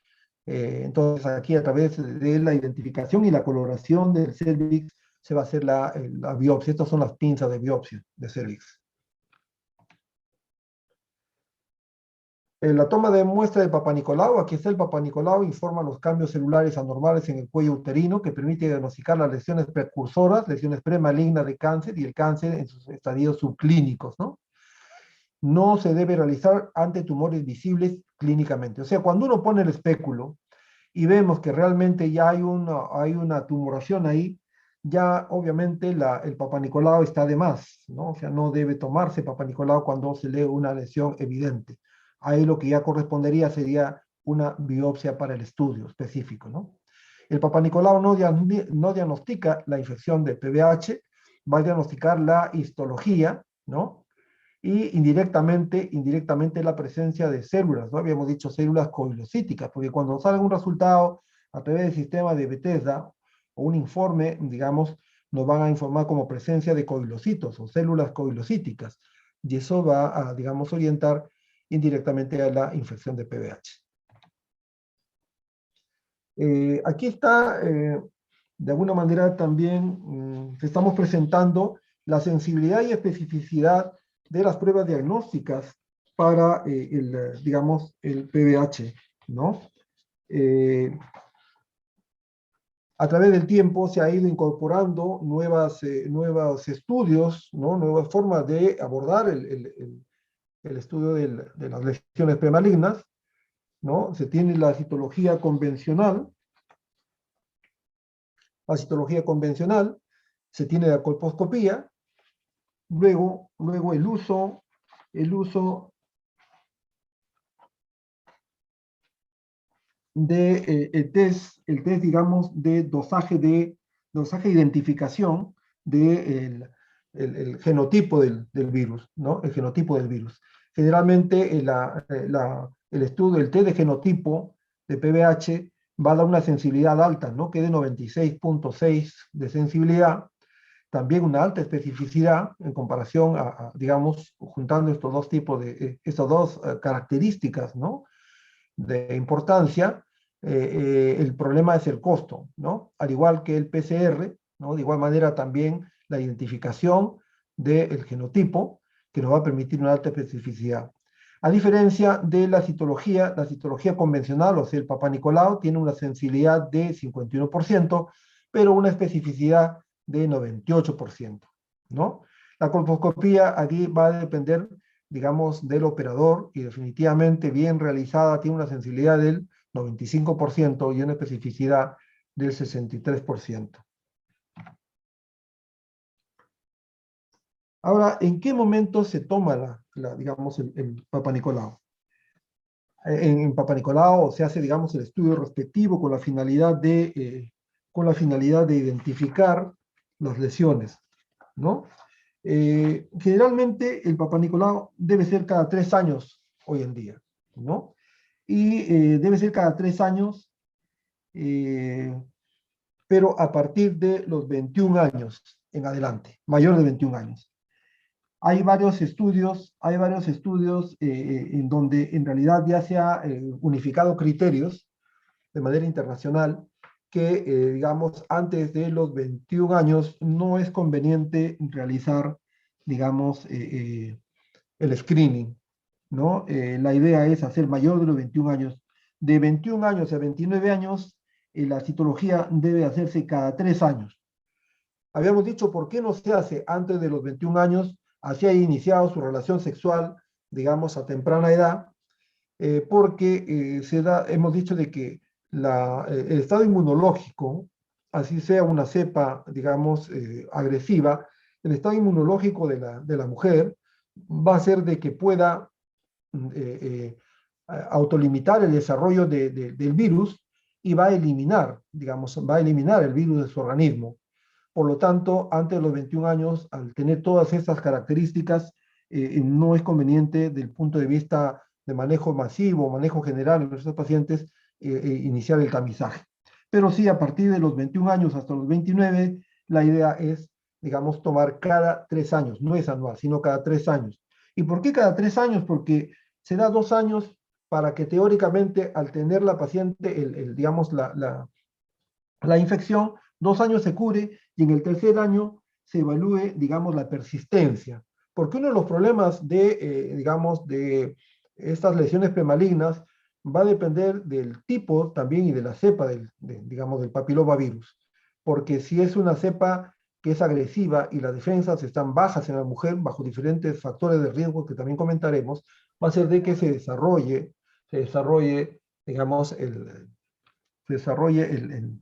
Entonces aquí a través de la identificación y la coloración del cervix se va a hacer la biopsia. Estas son las pinzas de biopsia de cervix. La toma de muestra de Papa Nicolau, aquí está el Papa Nicolau, informa los cambios celulares anormales en el cuello uterino que permite diagnosticar las lesiones precursoras, lesiones premalignas de cáncer y el cáncer en sus estadios subclínicos, ¿no? No se debe realizar ante tumores visibles clínicamente. O sea, cuando uno pone el espéculo y vemos que realmente ya hay una tumoración ahí, ya obviamente el Papa Nicolau está de más, ¿no? O sea, no debe tomarse Papa Nicolau cuando se lee una lesión evidente. Ahí lo que ya correspondería sería una biopsia para el estudio específico, ¿no? El Papa Nicolau no diagnostica la infección de PVH, va a diagnosticar la histología, ¿no? Y indirectamente la presencia de células, ¿no? Habíamos dicho células coilocíticas, porque cuando sale un resultado a través del sistema de Bethesda o un informe, digamos, nos van a informar como presencia de coilocitos o células coilocíticas, y eso va a, digamos, orientar indirectamente a la infección de PVH. Aquí está, de alguna manera también, estamos presentando la sensibilidad y especificidad de las pruebas diagnósticas para digamos, el PVH, ¿no? A través del tiempo se ha ido incorporando nuevos estudios, ¿no? Nuevas formas de abordar el estudio de las lesiones premalignas, ¿no? Se tiene la citología convencional, se tiene la colposcopía, luego el uso de el test, digamos, de dosaje de identificación del el genotipo del virus, ¿no? El genotipo del virus. Generalmente el estudio, el test de genotipo de PVH va a dar una sensibilidad alta, ¿no? Que de 96.6 de sensibilidad, también una alta especificidad en comparación digamos, juntando estos dos tipos estas dos características, ¿no? De importancia. El problema es el costo, ¿no? Al igual que el PCR, ¿no? De igual manera también la identificación del genotipo, que nos va a permitir una alta especificidad. A diferencia de la citología convencional, o sea, el Papa Nicolau, tiene una sensibilidad de 51%, pero una especificidad de 98%, ¿no? La colposcopía aquí va a depender, digamos, del operador, y definitivamente bien realizada tiene una sensibilidad del 95% y una especificidad del 63%. Ahora, ¿en qué momento se toma digamos, el Papa Nicolau? En Papa Nicolau se hace, digamos, el estudio respectivo con la finalidad de identificar las lesiones, ¿no? Generalmente el Papa Nicolau debe ser cada 3 años hoy en día, ¿no? Y debe ser cada 3 años, pero a partir de los 21 años en adelante, mayor de 21 años. Hay varios estudios en donde en realidad ya se ha unificado criterios de manera internacional que, digamos, antes de los 21 años no es conveniente realizar, digamos, el screening, ¿no? La idea es hacer mayor de los 21 años. De 21 años a 29 años, la citología debe hacerse cada 3 años. Habíamos dicho por qué no se hace antes de los 21 años, así ha iniciado su relación sexual, digamos, a temprana edad, porque hemos dicho de que el estado inmunológico, así sea una cepa, digamos, agresiva, el estado inmunológico de la mujer va a ser de que pueda eh, eh, autolimitar el desarrollo del virus y va a eliminar, digamos, va a eliminar el virus de su organismo. Por lo tanto, antes de los 21 años, al tener todas estas características, no es conveniente del punto de vista de manejo masivo, manejo general en nuestros pacientes, iniciar el tamizaje. Pero sí, a partir de los 21 años hasta los 29, la idea es, digamos, tomar cada 3 años, no es anual, sino cada 3 años. ¿Y por qué cada 3 años? Porque se da 2 años para que teóricamente al tener la paciente, digamos, la infección, 2 años se cure y en el tercer año se evalúe, digamos, la persistencia. Porque uno de los problemas digamos, de estas lesiones premalignas va a depender del tipo también y de la cepa digamos, del papilomavirus. Porque si es una cepa que es agresiva y las defensas están bajas en la mujer, bajo diferentes factores de riesgo que también comentaremos, va a ser de que se desarrolle, digamos, se desarrolle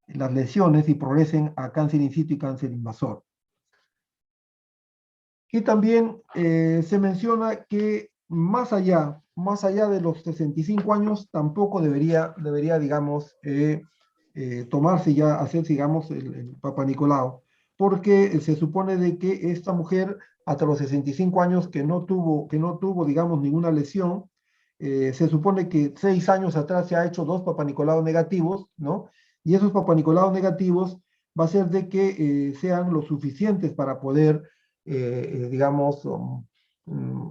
las lesiones y progresen a cáncer in situ y cáncer invasor. Y también se menciona que más allá de los 65 años, tampoco debería digamos, tomarse ya, hacerse, digamos, el Papa Nicolau, porque se supone de que esta mujer, hasta los 65 años, que no tuvo digamos, ninguna lesión, se supone que 6 años atrás se ha hecho 2 Papa Nicolau negativos, ¿no? Y esos Papa Nicolau negativos va a ser de que sean lo suficientes para poder digamos,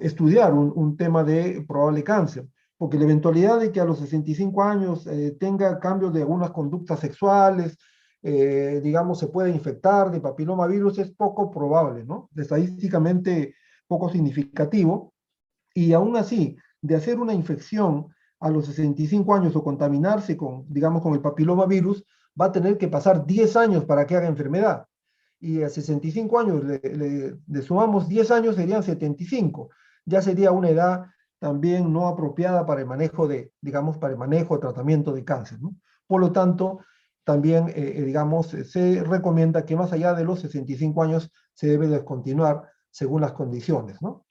estudiar un tema de probable cáncer, porque la eventualidad de que a los 65 años tenga cambios de algunas conductas sexuales, digamos, se pueda infectar de papilomavirus es poco probable, ¿no? Estadísticamente poco significativo, y aún así, de hacer una infección a los 65 años o contaminarse con, digamos, con el papilomavirus, va a tener que pasar 10 años para que haga enfermedad y a 65 años le sumamos 10 años, serían 75. Ya sería una edad también no apropiada para el manejo digamos, para el manejo o tratamiento de cáncer, ¿no? Por lo tanto, también, digamos, se recomienda que más allá de los 65 años se debe descontinuar según las condiciones, ¿no?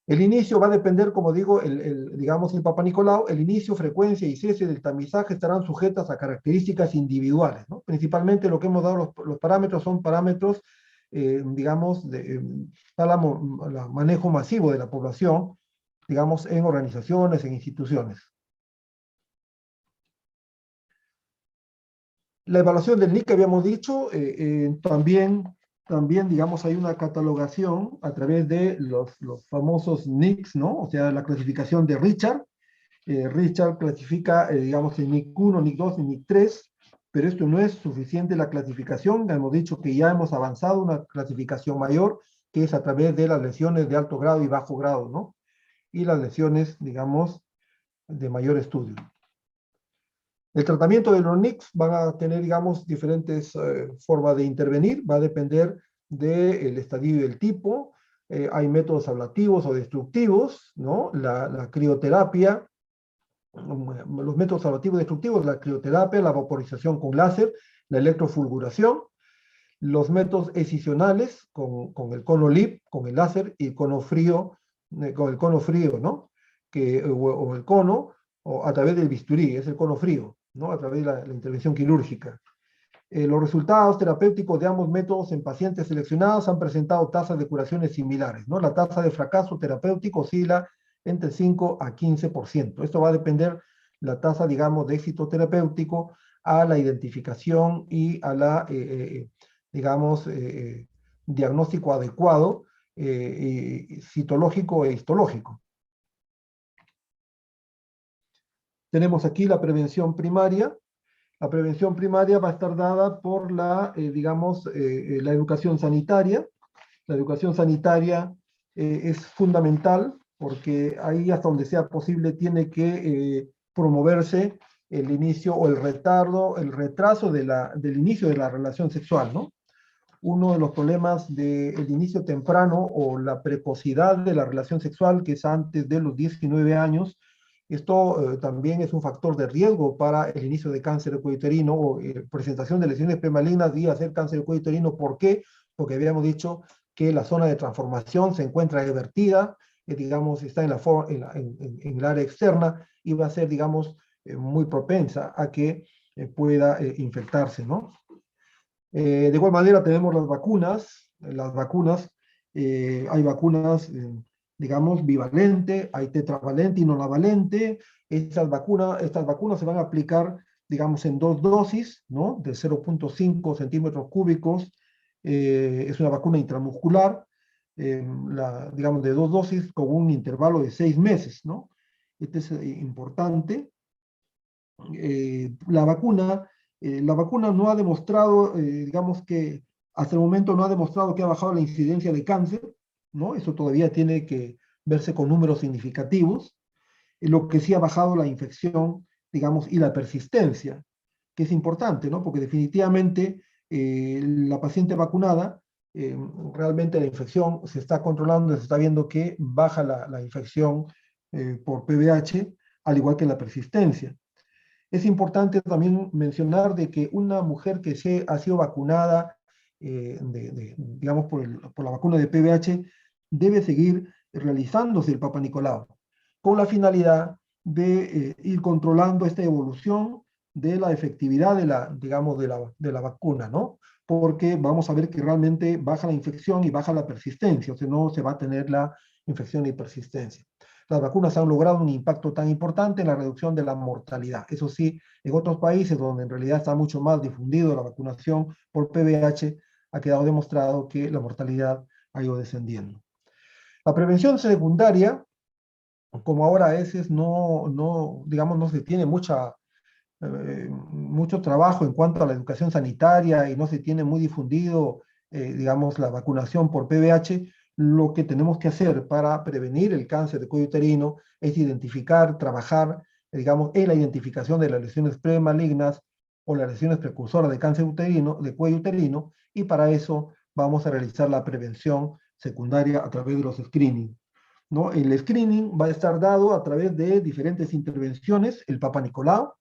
El inicio va a depender, como digo, digamos, el Papa Nicolau, el inicio, frecuencia y cese del tamizaje estarán sujetas a características individuales, ¿no? Principalmente lo que hemos dado, los parámetros son parámetros, digamos, para el manejo masivo de la población, digamos, en organizaciones, en instituciones. La evaluación del NIC que habíamos dicho, también, digamos, hay una catalogación a través de los famosos NICs, ¿no? O sea, la clasificación de Richard. Richard clasifica, digamos, en NIC 1, NIC 2 y NIC 3, pero esto no es suficiente la clasificación. Hemos dicho que ya hemos avanzado una clasificación mayor, que es a través de las lesiones de alto grado y bajo grado, ¿no? Y las lesiones, digamos, de mayor estudio. El tratamiento de los NICs van a tener, digamos, diferentes formas de intervenir, va a depender del estadio y del tipo. Hay métodos ablativos o destructivos, ¿no? La crioterapia, los métodos ablativos destructivos, la crioterapia, la vaporización con láser, la electrofulguración, los métodos escisionales con el cono LIP, con el láser y cono frío, con el cono frío, ¿no? O el cono, o a través del bisturí, es el cono frío, ¿no? A través de la intervención quirúrgica. Los resultados terapéuticos de ambos métodos en pacientes seleccionados han presentado tasas de curaciones similares, ¿no? La tasa de fracaso terapéutico oscila entre 5 a 15%. Esto va a depender la tasa, digamos, de éxito terapéutico a la identificación y a la, digamos, diagnóstico adecuado citológico e histológico. Tenemos aquí la prevención primaria. La prevención primaria va a estar dada por la educación sanitaria. La educación sanitaria es fundamental porque ahí hasta donde sea posible tiene que promoverse el inicio o el retraso del inicio de la relación sexual, ¿no? Uno de los problemas del inicio temprano o la precocidad de la relación sexual, que es antes de los 19 años, esto también es un factor de riesgo para el inicio de cáncer de cuello uterino o presentación de lesiones premalignas y hacer cáncer de cuello uterino. ¿Por qué? Porque habíamos dicho que la zona de transformación se encuentra revertida, digamos, está en el área externa y va a ser, digamos, muy propensa a que pueda infectarse, ¿no? De igual manera tenemos las vacunas. Hay vacunas, digamos, bivalente, hay tetravalente y nonavalente. Estas vacunas se van a aplicar, digamos, en 2 dosis, ¿no? De 0,5 centímetros cúbicos. Es una vacuna intramuscular, digamos, de 2 dosis con un intervalo de 6 meses, ¿no? Este es importante. La vacuna no ha demostrado, digamos que hasta el momento no ha demostrado que ha bajado la incidencia de cáncer, ¿no? Eso todavía tiene que verse con números significativos. Lo que sí ha bajado la infección, digamos, y la persistencia, que es importante, ¿no? Porque definitivamente la paciente vacunada, realmente la infección se está controlando, se está viendo que baja la infección por PVH, al igual que la persistencia. Es importante también mencionar de que una mujer que ha sido vacunada, digamos, por la vacuna de PVH, debe seguir realizándose el Papa Nicolau, con la finalidad de ir controlando esta evolución de la efectividad digamos, de la vacuna, ¿no? Porque vamos a ver que realmente baja la infección y baja la persistencia, o sea, no se va a tener la infección y persistencia. Las vacunas han logrado un impacto tan importante en la reducción de la mortalidad. Eso sí, en otros países donde en realidad está mucho más difundido la vacunación por PVH, ha quedado demostrado que la mortalidad ha ido descendiendo. La prevención secundaria, como ahora a veces digamos, no se tiene mucho trabajo en cuanto a la educación sanitaria y no se tiene muy difundido, digamos, la vacunación por PVH, lo que tenemos que hacer para prevenir el cáncer de cuello uterino es identificar, trabajar, digamos, en la identificación de las lesiones premalignas o las lesiones precursoras de cáncer uterino, de cuello uterino, y para eso vamos a realizar la prevención secundaria a través de los screening, ¿no? El screening va a estar dado a través de diferentes intervenciones, el Papa Nicolau,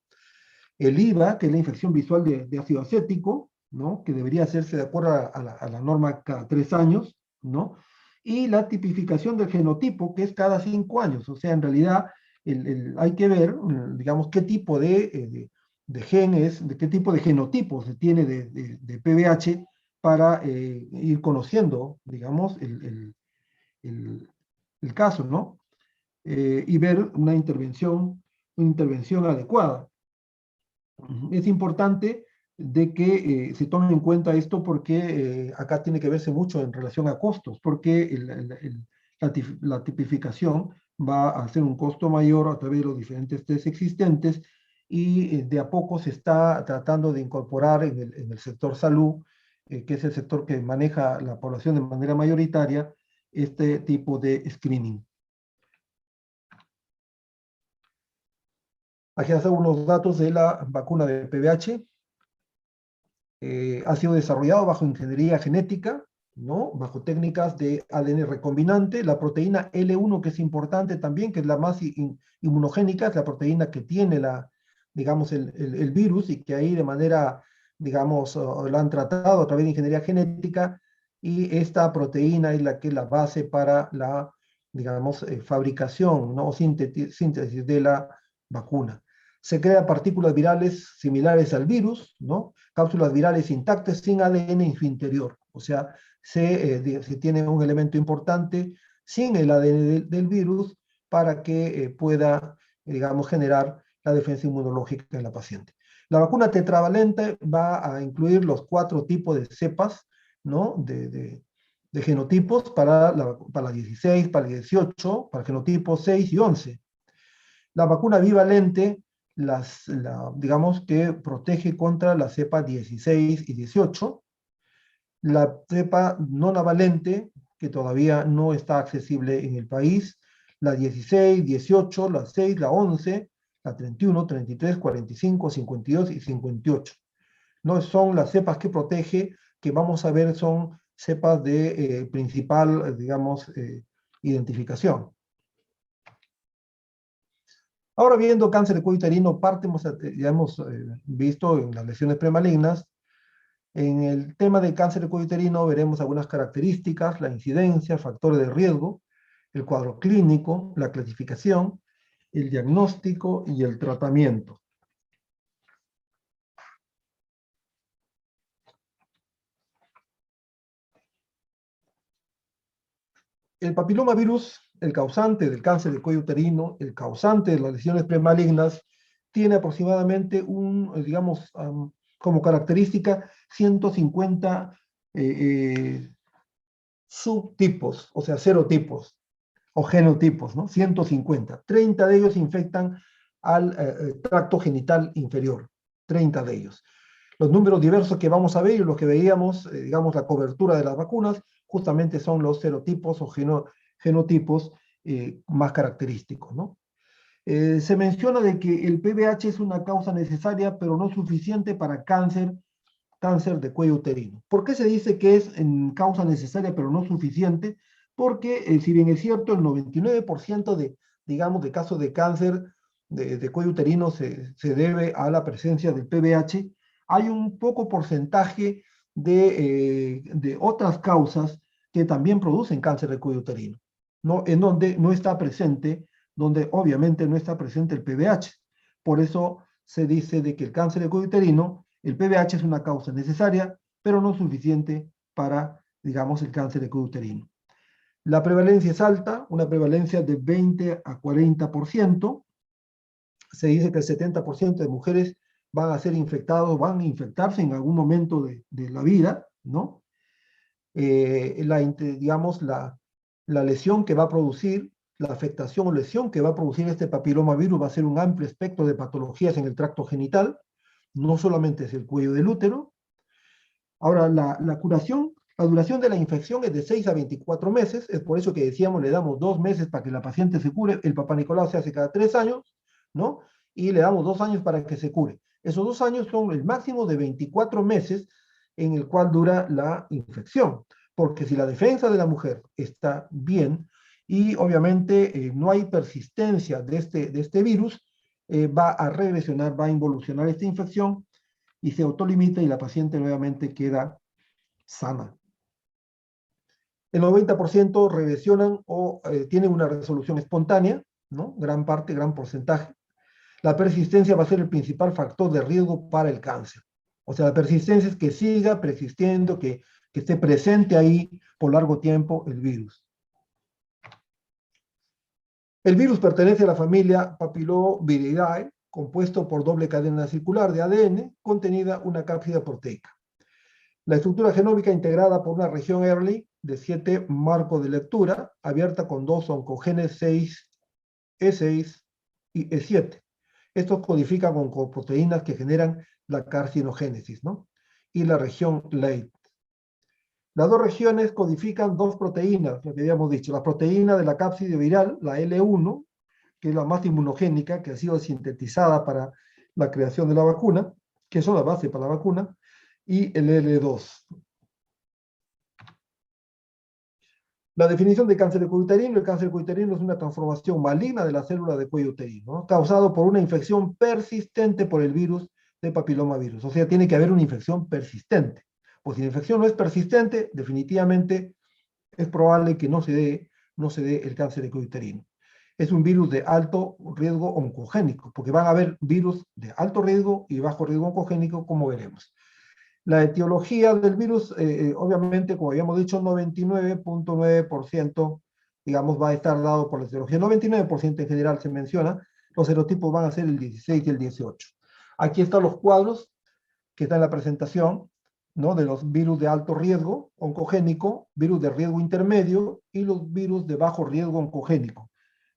el IVA, que es la infección visual de ácido acético, ¿no? Que debería hacerse de acuerdo a la norma cada 3 años, ¿no? Y la tipificación del genotipo, que es cada 5 años. O sea, en realidad hay que ver, digamos, qué tipo de genes, de qué tipo de genotipo se tiene de PVH para ir conociendo, digamos, el, el caso, ¿no? Y ver una intervención adecuada. Es importante de que se tome en cuenta esto porque acá tiene que verse mucho en relación a costos, porque la tipificación va a ser un costo mayor a través de los diferentes test existentes y de a poco se está tratando de incorporar en el sector salud, que es el sector que maneja la población de manera mayoritaria, este tipo de screening. Aquí hacen unos datos de la vacuna de PVH. Ha sido desarrollado bajo ingeniería genética, ¿no? Bajo técnicas de ADN recombinante. La proteína L1, que es importante también, que es la más inmunogénica, es la proteína que tiene digamos, el virus y que ahí de manera, digamos, lo han tratado a través de ingeniería genética, y esta proteína es la que es la base para la, digamos, fabricación, ¿no? Síntesis de la vacuna. Se crean partículas virales similares al virus, ¿no? Cápsulas virales intactas sin ADN en su interior. O sea, se tiene un elemento importante sin el ADN del virus para que pueda, digamos, generar la defensa inmunológica en la paciente. La vacuna tetravalente va a incluir los 4 tipos de cepas, ¿no? de genotipos para la 16, para el 18, para genotipos 6 y 11. La vacuna bivalente, digamos que protege contra la cepa 16 y 18. La cepa nonavalente, que todavía no está accesible en el país, la 16, 18, la 6, la 11, la 31, 33, 45, 52 y 58. No son las cepas que protege, que vamos a ver son cepas de principal, digamos, identificación. Ahora viendo cáncer de cuello uterino, ya hemos visto en las lesiones premalignas. En el tema del cáncer de cuello uterino veremos algunas características, la incidencia, factores de riesgo, el cuadro clínico, la clasificación, el diagnóstico y el tratamiento. El papilomavirus, el causante del cáncer de cuello uterino, el causante de las lesiones premalignas, tiene aproximadamente digamos, como característica 150 subtipos, o sea, serotipos o genotipos, ¿no? 150. 30 de ellos infectan al tracto genital inferior, 30 de ellos. Los números diversos que vamos a ver y los que veíamos, digamos, la cobertura de las vacunas, justamente son los serotipos o genotipos más característicos, ¿no? Se menciona de que el PBH es una causa necesaria, pero no suficiente para cáncer de cuello uterino. ¿Por qué se dice que es en causa necesaria, pero no suficiente? Porque, si bien es cierto, el 99% digamos, de casos de cáncer de cuello uterino se debe a la presencia del PBH, hay un poco porcentaje de otras causas que también producen cáncer de cuello uterino, ¿no? En donde no está presente, donde obviamente no está presente el PBH. Por eso se dice de que el cáncer de cuello uterino, el PBH es una causa necesaria, pero no suficiente para, digamos, el cáncer de cuello uterino. La prevalencia es alta, una prevalencia de 20 a 40%. Se dice que el 70% de mujeres van a ser infectados, van a infectarse en algún momento de la vida, ¿no? Digamos, la lesión que va a producir, la afectación o lesión que va a producir este papilomavirus va a ser un amplio espectro de patologías en el tracto genital, no solamente es el cuello del útero. Ahora, la curación, la duración de la infección es de 6 a 24 meses, es por eso que decíamos, le damos 2 meses para que la paciente se cure, el Papá Nicolau se hace cada 3 años, ¿no? Y le damos 2 años para que se cure. Esos 2 años son el máximo de 24 meses en el cual dura la infección, porque si la defensa de la mujer está bien y obviamente no hay persistencia de este virus, va a regresionar, va a involucionar esta infección y se autolimita y la paciente nuevamente queda sana. El 90% regresionan o tienen una resolución espontánea, ¿no? Gran parte, gran porcentaje. La persistencia va a ser el principal factor de riesgo para el cáncer. O sea, la persistencia es que siga persistiendo, que esté presente ahí por largo tiempo el virus. El virus pertenece a la familia Papilloviridae, compuesto por doble cadena circular de ADN contenida una cápsida proteica. La estructura genómica integrada por una región Early de 7 marcos de lectura, abierta con 2 oncogenes 6, E6 y E7. Estos codifican con proteínas que generan la carcinogénesis, ¿no? Y la región Late. Las dos regiones codifican 2 proteínas, lo que habíamos dicho. La proteína de la cápside viral, la L1, que es la más inmunogénica, que ha sido sintetizada para la creación de la vacuna, que son la base para la vacuna, y el L2. La definición de cáncer de cuello uterino: el cáncer de cuello uterino es una transformación maligna de la célula de cuello uterino, ¿no? Causado por una infección persistente por el virus de papilomavirus. O sea, tiene que haber una infección persistente. Pues si la infección no es persistente, definitivamente es probable que no se dé el cáncer de cuello uterino. Es un virus de alto riesgo oncogénico, porque van a haber virus de alto riesgo y bajo riesgo oncogénico, como veremos. La etiología del virus, obviamente, como habíamos dicho, 99.9%, digamos, va a estar dado por la etiología. 99% en general se menciona. Los serotipos van a ser el 16 y el 18. Aquí están los cuadros que están en la presentación, ¿no? De los virus de alto riesgo oncogénico, virus de riesgo intermedio y los virus de bajo riesgo oncogénico.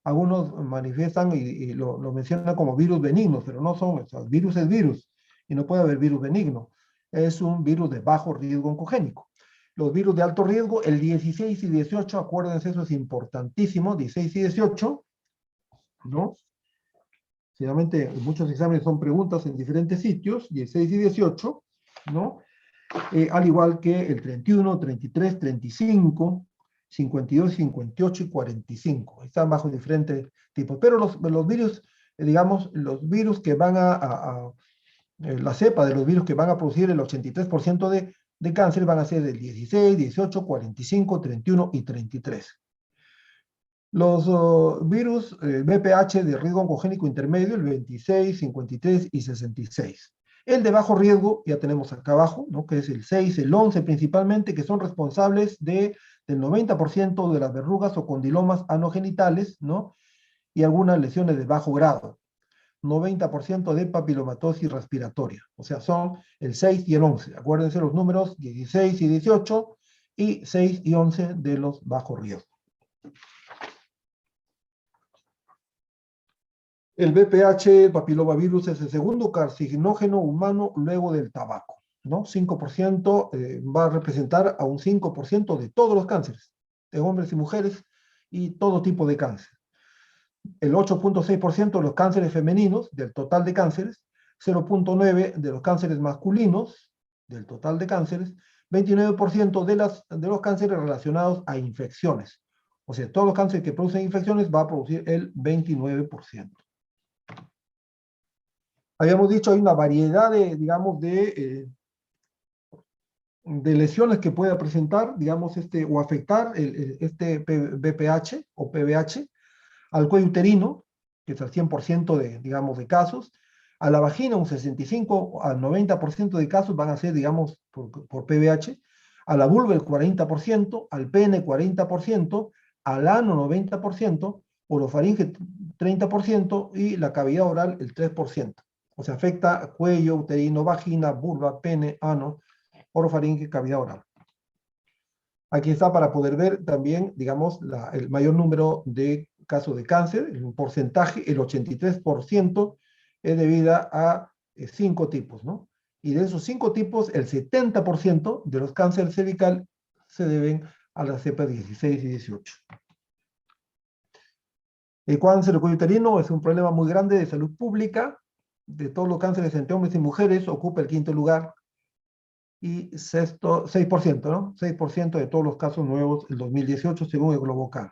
Algunos manifiestan y lo mencionan como virus benignos, pero no son, o sea, virus es virus y no puede haber virus benigno. Es un virus de bajo riesgo oncogénico. Los virus de alto riesgo, el 16 y 18, acuérdense, eso es importantísimo, 16 y 18, ¿no? Finalmente, muchos exámenes son preguntas en diferentes sitios, 16 y 18, ¿no? Al igual que el 31, 33, 35, 52, 58 y 45. Están bajo diferentes tipos. Pero los virus, digamos, los virus que van la cepa de los virus que van a producir el 83% de cáncer van a ser del 16, 18, 45, 31 y 33. Los virus VPH de riesgo oncogénico intermedio, el 26, 53 y 66. El de bajo riesgo, ya tenemos acá abajo, ¿no? Que es el 6, el 11 principalmente, que son responsables del 90% de las verrugas o condilomas anogenitales, ¿no? Y algunas lesiones de bajo grado. 90% de papilomatosis respiratoria. O sea, son el 6 y el 11. Acuérdense los números 16 y 18 y 6 y 11 de los bajo riesgo. El VPH, el papilomavirus, es el segundo carcinógeno humano luego del tabaco, ¿no? 5% va a representar a un 5% de todos los cánceres, de hombres y mujeres, y todo tipo de cáncer. El 8.6% de los cánceres femeninos, del total de cánceres, 0.9% de los cánceres masculinos, del total de cánceres, 29% de los cánceres relacionados a infecciones. O sea, todos los cánceres que producen infecciones va a producir el 29%. Habíamos dicho, hay una variedad de, digamos, de lesiones que pueda presentar, digamos, o afectar este VPH o PVH al cuello uterino, que es el 100% digamos, de casos, a la vagina un 65 al 90% de casos van a ser, digamos, por PVH, a la vulva el 40%, al pene 40%, al ano 90%, orofaringe 30% y la cavidad oral el 3%. O sea, afecta cuello, uterino, vagina, vulva, pene, ano, orofaringe, cavidad oral. Aquí está para poder ver también, digamos, el mayor número de casos de cáncer, el porcentaje, el 83% es debido a 5 tipos, ¿no? Y de esos 5 tipos, el 70% de los cánceres cervical se deben a las cepas 16 y 18. El cáncer de cuello uterino es un problema muy grande de salud pública. De todos los cánceres entre hombres y mujeres, ocupa el 5º lugar. Y 6%, ¿no? 6% de todos los casos nuevos en 2018, según el Globocan.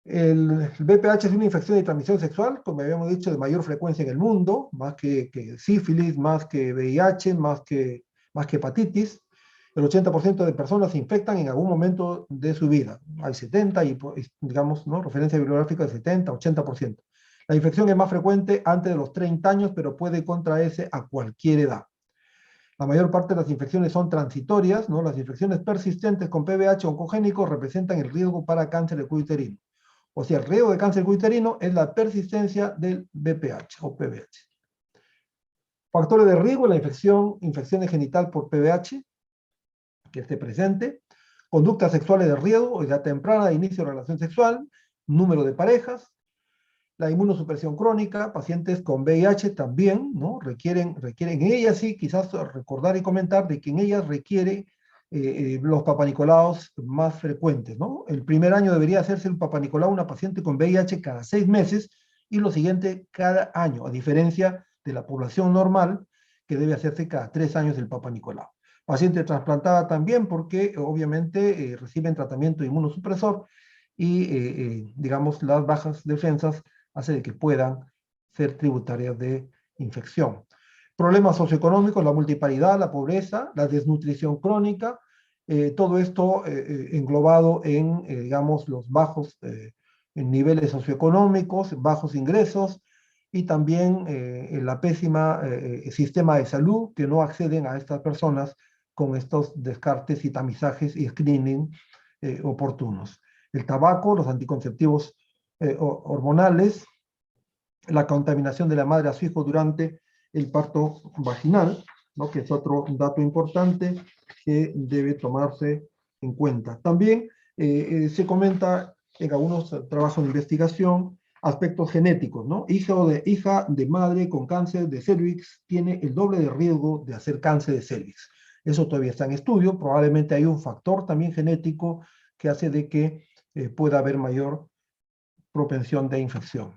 El VPH es una infección de transmisión sexual, como habíamos dicho, de mayor frecuencia en el mundo, más que sífilis, más que VIH, más que hepatitis. El 80% de personas se infectan en algún momento de su vida. Hay 70 y, digamos, ¿no? Referencia bibliográfica de 70, 80%. La infección es más frecuente antes de los 30 años, pero puede contraerse a cualquier edad. La mayor parte de las infecciones son transitorias, ¿no? Las infecciones persistentes con PVH oncogénico representan el riesgo para cáncer de cuello uterino. O sea, el riesgo de cáncer de cuello uterino es la persistencia del VPH o PVH. Factores de riesgo en la infección genital por PVH, que esté presente, conductas sexuales de riesgo, edad temprana de inicio de relación sexual, número de parejas, la inmunosupresión crónica, pacientes con VIH también, ¿no? Requieren en ellas sí, quizás recordar y comentar de que en ellas requiere los papanicolaos más frecuentes, ¿no? El primer año debería hacerse un papanicolao a una paciente con VIH cada 6 meses y lo siguiente cada año, a diferencia de la población normal que debe hacerse cada 3 años el papanicolao. Paciente trasplantada también porque obviamente reciben tratamiento inmunosupresor y digamos las bajas defensas hace de que puedan ser tributarias de infección. Problemas socioeconómicos, la multiparidad, la pobreza, la desnutrición crónica, todo esto englobado en, digamos, los bajos en niveles socioeconómicos, bajos ingresos, y también en la pésima sistema de salud que no acceden a estas personas con estos descartes y tamizajes y screening oportunos. El tabaco, los anticonceptivos hormonales, la contaminación de la madre a su hijo durante el parto vaginal, ¿no? Que es otro dato importante que debe tomarse en cuenta. También se comenta en algunos trabajos de investigación aspectos genéticos, ¿no? Hija de madre con cáncer de cervix tiene el doble de riesgo de hacer cáncer de cervix. Eso todavía está en estudio, probablemente hay un factor también genético que hace de que pueda haber mayor propensión de infección.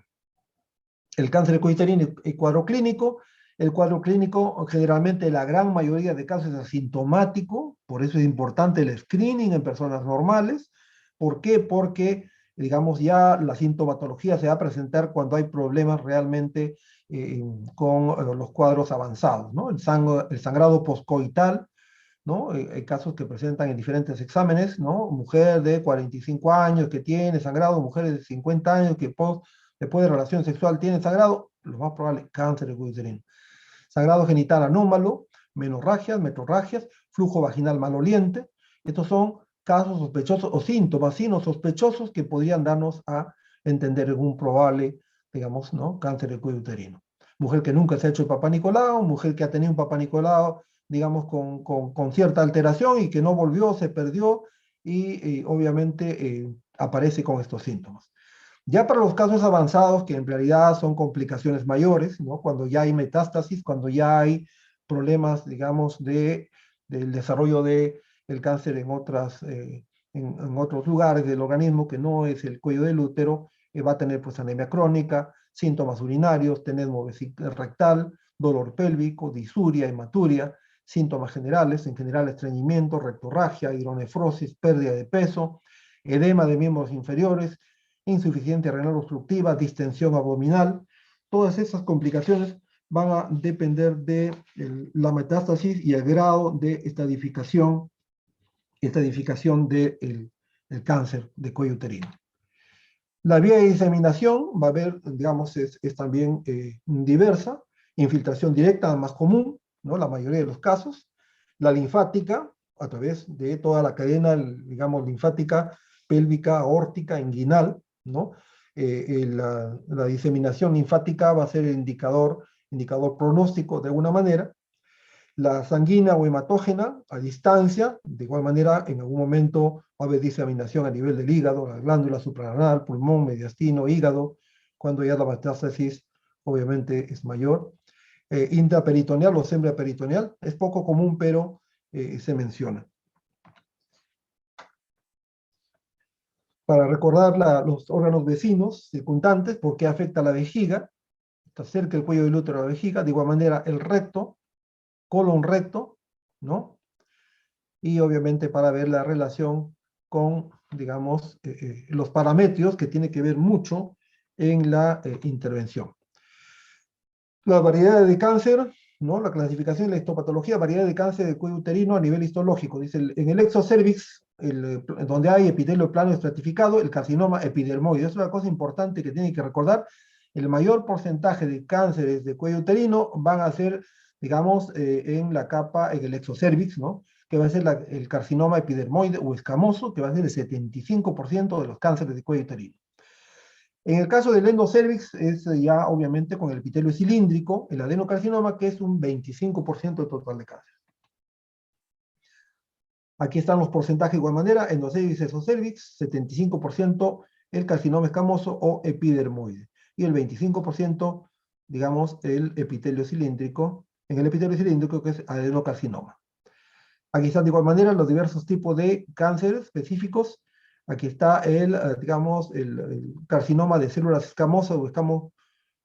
El cáncer de cuello uterino y cuadro clínico. El cuadro clínico, generalmente la gran mayoría de casos es asintomático, por eso es importante el screening en personas normales. ¿Por qué? Porque, digamos, ya la sintomatología se va a presentar cuando hay problemas realmente con los cuadros avanzados, ¿no? El sangrado poscoital, ¿no? Hay casos que presentan en diferentes exámenes, ¿no? Mujer de 45 años que tiene sangrado, mujeres de 50 años que después de relación sexual tienen sangrado, lo más probable, cáncer de cuello uterino. Sangrado genital anómalo, menorragias, metrorragias, flujo vaginal maloliente. Estos son casos sospechosos o síntomas sospechosos que podrían darnos a entender algún probable, digamos, ¿no? Cáncer de cuello uterino. Mujer que nunca se ha hecho el Papá Nicolau, mujer que ha tenido un Papá Nicolau, digamos, con cierta alteración y que no volvió, se perdió y obviamente aparece con estos síntomas. Ya para los casos avanzados, que en realidad son complicaciones mayores, ¿no? Cuando ya hay metástasis, cuando ya hay problemas, digamos, del desarrollo del cáncer en otros lugares del organismo, que no es el cuello del útero, va a tener pues anemia crónica, síntomas urinarios, tenesmo rectal, dolor pélvico, disuria, hematuria, síntomas generales, en general estreñimiento, rectorragia, hidronefrosis, pérdida de peso, edema de miembros inferiores, insuficiencia renal obstructiva, distensión abdominal. Todas esas complicaciones van a depender de la metástasis y el grado de estadificación del cáncer de cuello uterino. La vía de diseminación va a haber, digamos, es también diversa. Infiltración directa, más común, ¿no? La mayoría de los casos. La linfática, a través de toda la cadena, digamos, linfática, pélvica, aórtica, inguinal, ¿no? La diseminación linfática va a ser el indicador pronóstico de alguna manera. La sanguínea o hematógena a distancia, de igual manera, en algún momento va a haber diseminación a nivel del hígado, la glándula suprarrenal, pulmón, mediastino, hígado, cuando ya la metástasis obviamente es mayor. Intraperitoneal o sembraperitoneal, es poco común, pero se menciona. Para recordar los órganos vecinos, circundantes, por qué afecta a la vejiga, está cerca el cuello del útero de la vejiga, de igual manera el recto, colon recto, ¿no? Y obviamente para ver la relación con, digamos, los parametros que tiene que ver mucho en la intervención. La variedad de cáncer, ¿no? La clasificación y la histopatología, variedad de cáncer de cuello uterino a nivel histológico. Dice, en el exocervix, donde hay epitelio plano estratificado, el carcinoma epidermoide. Es una cosa importante que tienen que recordar. El mayor porcentaje de cánceres de cuello uterino van a ser, digamos, en la capa, en el exocervix, ¿no? Que va a ser el carcinoma epidermoide o escamoso, que va a ser el 75% de los cánceres de cuello uterino. En el caso del endocervix es ya obviamente con el epitelio cilíndrico, el adenocarcinoma, que es un 25% del total de cáncer. Aquí están los porcentajes de igual manera, endocervix, exocervix, 75% el carcinoma escamoso o epidermoide, y el 25%, digamos, el epitelio cilíndrico, en el epitelio cilíndrico que es adenocarcinoma. Aquí están de igual manera los diversos tipos de cánceres específicos. Aquí está digamos, el carcinoma de células escamosas o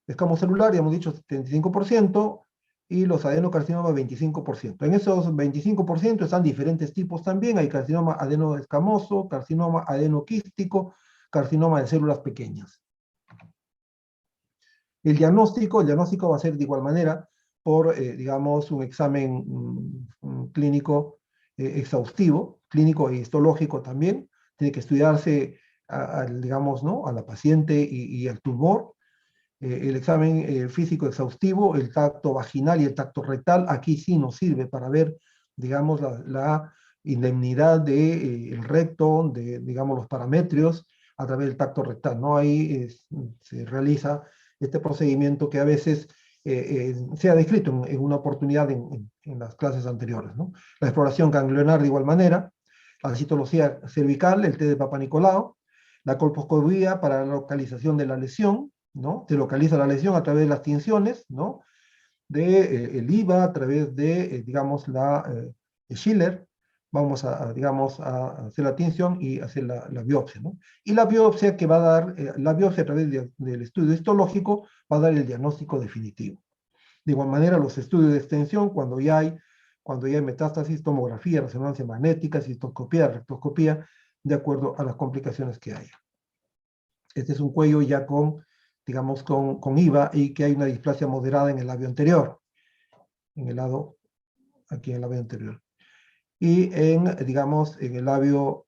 escamocelular, ya hemos dicho 75%, y los adenocarcinomas 25%. En esos 25% están diferentes tipos también. Hay carcinoma adenoescamoso, carcinoma adenoquístico, carcinoma de células pequeñas. El diagnóstico va a ser de igual manera por, digamos, un examen clínico exhaustivo, clínico e histológico también. Tiene que estudiarse, digamos, ¿no? A la paciente y al tumor. El examen físico exhaustivo, el tacto vaginal y el tacto rectal, aquí sí nos sirve para ver, digamos, la indemnidad del recto, digamos, los parametrios a través del tacto rectal, ¿no? Ahí se realiza este procedimiento que a veces se ha descrito en una oportunidad en las clases anteriores, ¿no? La exploración ganglionar de igual manera, la citología cervical, el test de Papa Nicolau, la colposcopía para la localización de la lesión, ¿no? Se localiza la lesión a través de las tinciones, ¿no? De el IVA, a través de, digamos, Schiller, vamos digamos, a hacer la tinción y hacer la biopsia, ¿no? Y la biopsia que va a dar, la biopsia a través del estudio histológico va a dar el diagnóstico definitivo. De igual manera, los estudios de extensión, cuando ya hay metástasis, tomografía, resonancia magnética, cistoscopía, rectoscopía, de acuerdo a las complicaciones que haya. Este es un cuello ya digamos, con IVA y que hay una displasia moderada en el labio anterior, en el lado, aquí en el labio anterior. Y digamos, en el labio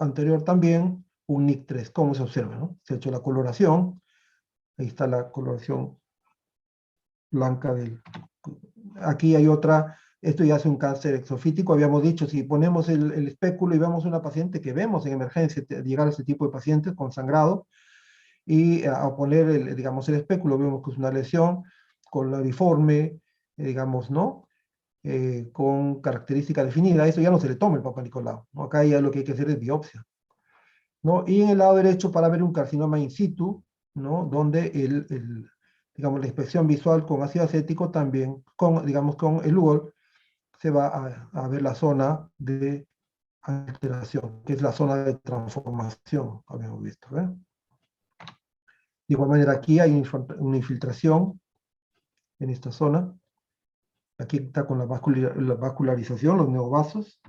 anterior también, un NIC3, como se observa, ¿no? Se ha hecho la coloración, ahí está la coloración blanca aquí hay otra, esto ya es un cáncer exofítico, habíamos dicho, si ponemos el espéculo y vemos una paciente que vemos en emergencia, llegar a ese tipo de pacientes con sangrado, y a poner, digamos, el espéculo, vemos que es una lesión coloriforme, digamos, ¿no? Con característica definida, eso ya no se le toma el Papa Nicolau, ¿no? Acá ya lo que hay que hacer es biopsia, ¿no? Y en el lado derecho para ver un carcinoma in situ, ¿no? Donde digamos, la inspección visual con ácido acético también, digamos, con el UOL, se va a ver la zona de alteración, que es la zona de transformación, habíamos visto, ¿eh? De igual manera, aquí hay una infiltración en esta zona. Aquí está con la vascularización, los neovasos.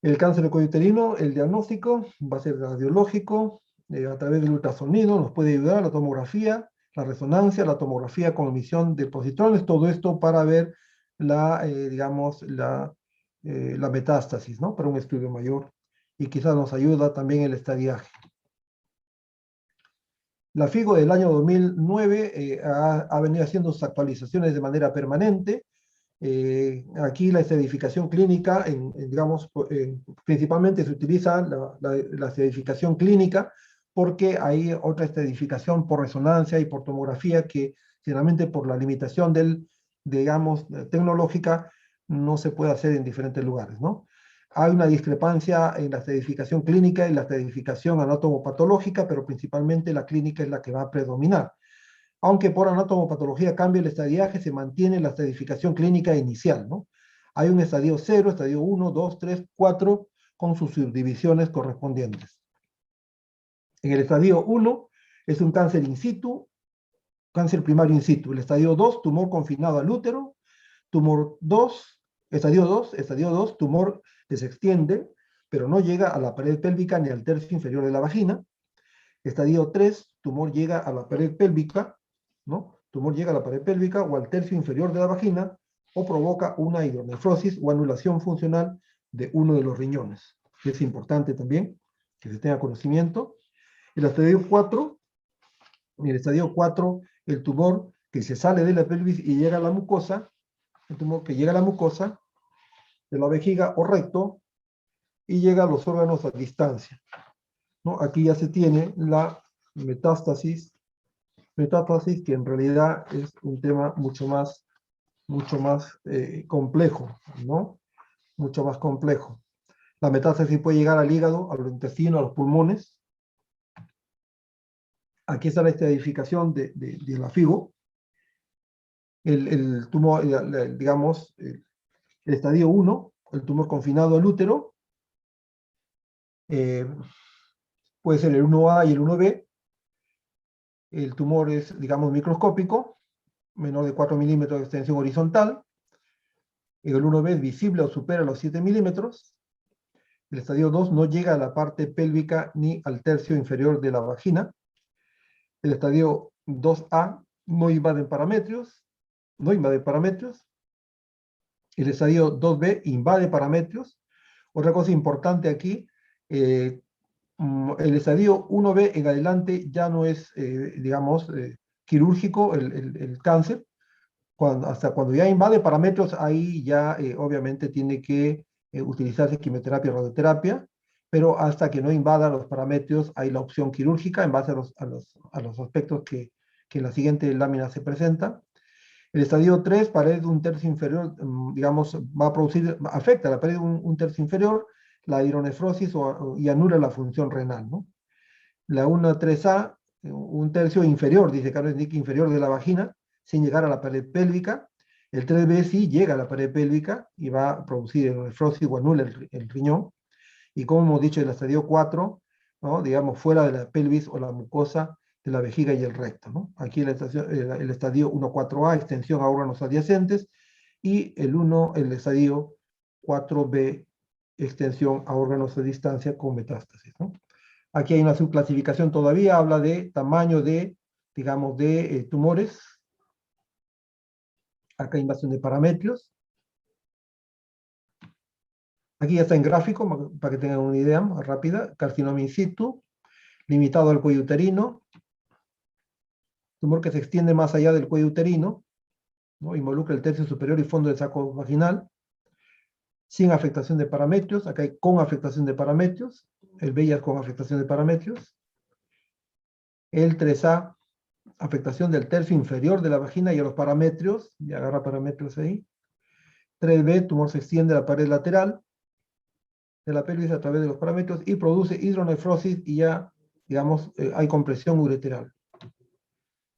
El cáncer de cuello uterino, el diagnóstico va a ser radiológico, a través del ultrasonido, nos puede ayudar la tomografía, la resonancia, la tomografía con emisión de positrones, todo esto para ver digamos, la metástasis, ¿no? Para un estudio mayor. Y quizás nos ayuda también el estadiaje. La FIGO del año 2009 ha venido haciendo sus actualizaciones de manera permanente. Aquí la estadificación clínica, digamos, principalmente se utiliza la estadificación clínica porque hay otra estadificación por resonancia y por tomografía que generalmente por la limitación digamos, tecnológica no se puede hacer en diferentes lugares, ¿no? Hay una discrepancia en la estadificación clínica y la estadificación anatomopatológica, pero principalmente la clínica es la que va a predominar. Aunque por anatomopatología cambie el estadiaje, se mantiene la estadificación clínica inicial, ¿no? Hay un estadio 0, estadio 1, 2, 3, 4, con sus subdivisiones correspondientes. En el estadio 1 es un cáncer in situ, cáncer primario in situ. El estadio 2, tumor confinado al útero. Tumor 2, estadio 2, tumor que se extiende, pero no llega a la pared pélvica ni al tercio inferior de la vagina. Estadio 3, tumor llega a la pared pélvica, ¿no? Tumor llega a la pared pélvica o al tercio inferior de la vagina o provoca una hidronefrosis o anulación funcional de uno de los riñones. Es importante también que se tenga conocimiento. El estadio 4, el tumor que se sale de la pelvis y llega a la mucosa, el tumor que llega a la mucosa de la vejiga o recto y llega a los órganos a distancia, ¿no? Aquí ya se tiene la metástasis que en realidad es un tema mucho más complejo, ¿no? Mucho más complejo. La metástasis puede llegar al hígado, a los intestinos, a los pulmones. Aquí está la estadificación de la FIGO. El tumor, digamos, el estadio 1, el tumor confinado al útero, puede ser el 1A y el 1B. El tumor es, digamos, microscópico, menor de 4 milímetros de extensión horizontal. El 1B es visible o supera los 7 milímetros. El estadio 2 no llega a la parte pélvica ni al tercio inferior de la vagina. El estadio 2A no invade parametrios. El estadio 2B invade parametrios. Otra cosa importante aquí, el estadio 1B en adelante ya no es, digamos, quirúrgico el cáncer. Hasta cuando ya invade parámetros, ahí ya obviamente tiene que utilizarse quimioterapia o radioterapia, pero hasta que no invada los parámetros, hay la opción quirúrgica en base a los aspectos que que en la siguiente lámina se presenta. El estadio 3, pared de un tercio inferior, digamos, va a producir, afecta a la pared de un tercio inferior, la hidronefrosis y anula la función renal, ¿no? La 1-3A, un tercio inferior, dice Carlos Nick, inferior de la vagina, sin llegar a la pared pélvica. El 3B sí llega a la pared pélvica y va a producir hidronefrosis o anula el riñón. Y como hemos dicho, el estadio 4, ¿no? Digamos, fuera de la pelvis o la mucosa de la vejiga y el recto, ¿no? Aquí el estadio 1-4A, extensión a órganos adyacentes, y el estadio 4B, extensión a órganos de distancia con metástasis, ¿no? Aquí hay una subclasificación todavía, habla de tamaño de, digamos, de tumores. Acá hay invasión de parametrios. Aquí ya está en gráfico, para que tengan una idea más rápida. Carcinoma in situ, limitado al cuello uterino. Tumor que se extiende más allá del cuello uterino, ¿no? Involucra el tercio superior y fondo del saco vaginal. Sin afectación de parametrios. Acá hay con afectación de parametrios. El VIH con afectación de parametrios. El 3A, afectación del tercio inferior de la vagina y a los parametrios. Y agarra parametrios ahí. 3B, tumor se extiende a la pared lateral de la pelvis a través de los parametrios y produce hidronefrosis y ya, digamos, hay compresión ureteral.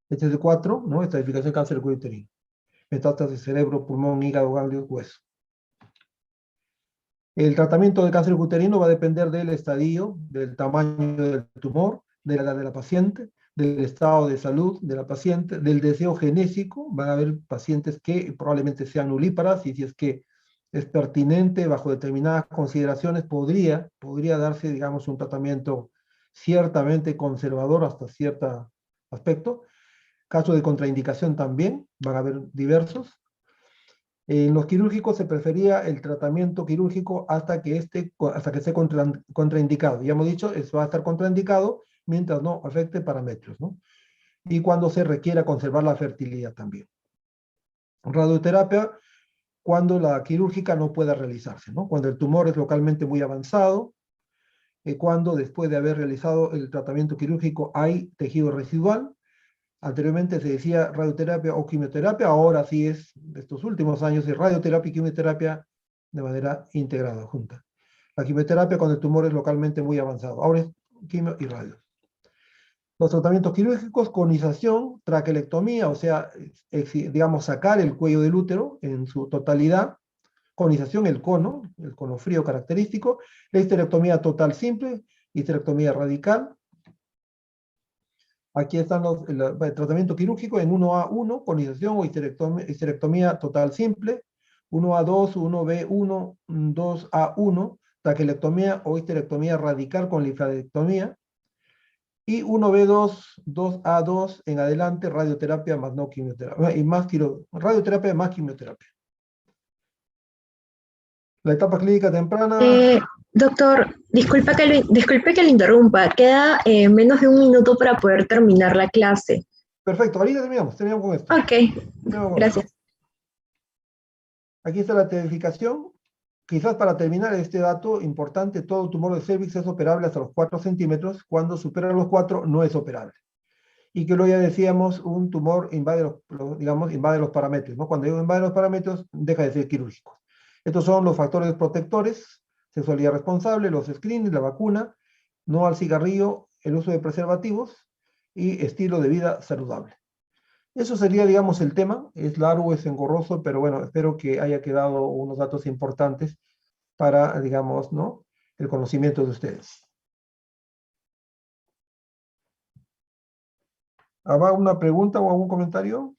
Este es el 4, ¿no? Estadificación de cáncer del cuello uterino. Metástasis cerebro, pulmón, hígado, ganglios, hueso. El tratamiento del cáncer uterino va a depender del estadio, del tamaño del tumor, de la edad de la paciente, del estado de salud de la paciente, del deseo genésico. Van a haber pacientes que probablemente sean nulíparas y si es que es pertinente, bajo determinadas consideraciones, podría darse, digamos, un tratamiento ciertamente conservador hasta cierto aspecto. Casos de contraindicación también, van a haber diversos. En los quirúrgicos se prefería el tratamiento quirúrgico hasta que esté contraindicado. Ya hemos dicho, eso va a estar contraindicado mientras no afecte parámetros, ¿no? Y cuando se requiera conservar la fertilidad también. Radioterapia, cuando la quirúrgica no pueda realizarse, ¿no? Cuando el tumor es localmente muy avanzado, cuando después de haber realizado el tratamiento quirúrgico hay tejido residual. Anteriormente se decía radioterapia o quimioterapia, ahora sí es, de estos últimos años, es radioterapia y quimioterapia de manera integrada, junta. La quimioterapia cuando el tumor es localmente muy avanzado, ahora es quimio y radio. Los tratamientos quirúrgicos, conización, traquelectomía, o sea, digamos, sacar el cuello del útero en su totalidad, conización, el cono frío característico, la histerectomía total simple, histerectomía radical. Aquí están el tratamiento quirúrgico en 1A1, conización o histerectomía total simple, 1A2, 1B1, 2A1, traquelectomía o histerectomía radical con linfadectomía, y 1B2, 2A2 en adelante, radioterapia más no quimioterapia, y radioterapia más quimioterapia. La etapa clínica temprana. Doctor, disculpe que le interrumpa. Queda menos de un minuto para poder terminar la clase. Perfecto, ahorita terminamos con esto. Ok, gracias. Aquí está la tipificación. Quizás para terminar este dato importante, todo tumor de cervix es operable hasta los 4 centímetros. Cuando supera los 4 no es operable. Y que luego ya decíamos, un tumor invade los parámetros, ¿no? Cuando invade los parámetros, deja de ser quirúrgico. Estos son los factores protectores: sexualidad responsable, los screenings, la vacuna, no al cigarrillo, el uso de preservativos y estilo de vida saludable. Eso sería, digamos, el tema. Es largo, es engorroso, pero bueno, espero que haya quedado unos datos importantes para, digamos, ¿no?, el conocimiento de ustedes. ¿Habrá una pregunta o algún comentario?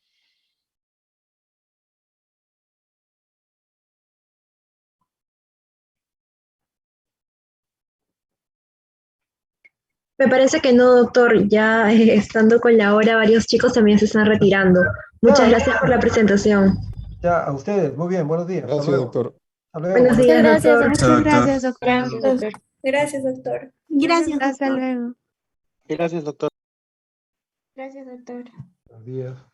Me parece que no, doctor. Ya estando con la hora, varios chicos también se están retirando. Muchas gracias por la presentación. Ya, a ustedes. Muy bien, buenos días. Gracias, doctor. Hasta luego. Buenos días, doctor. Muchas gracias, doctor. Gracias, doctor. Gracias, hasta luego. Gracias, doctor. Gracias, doctor. Buenos días.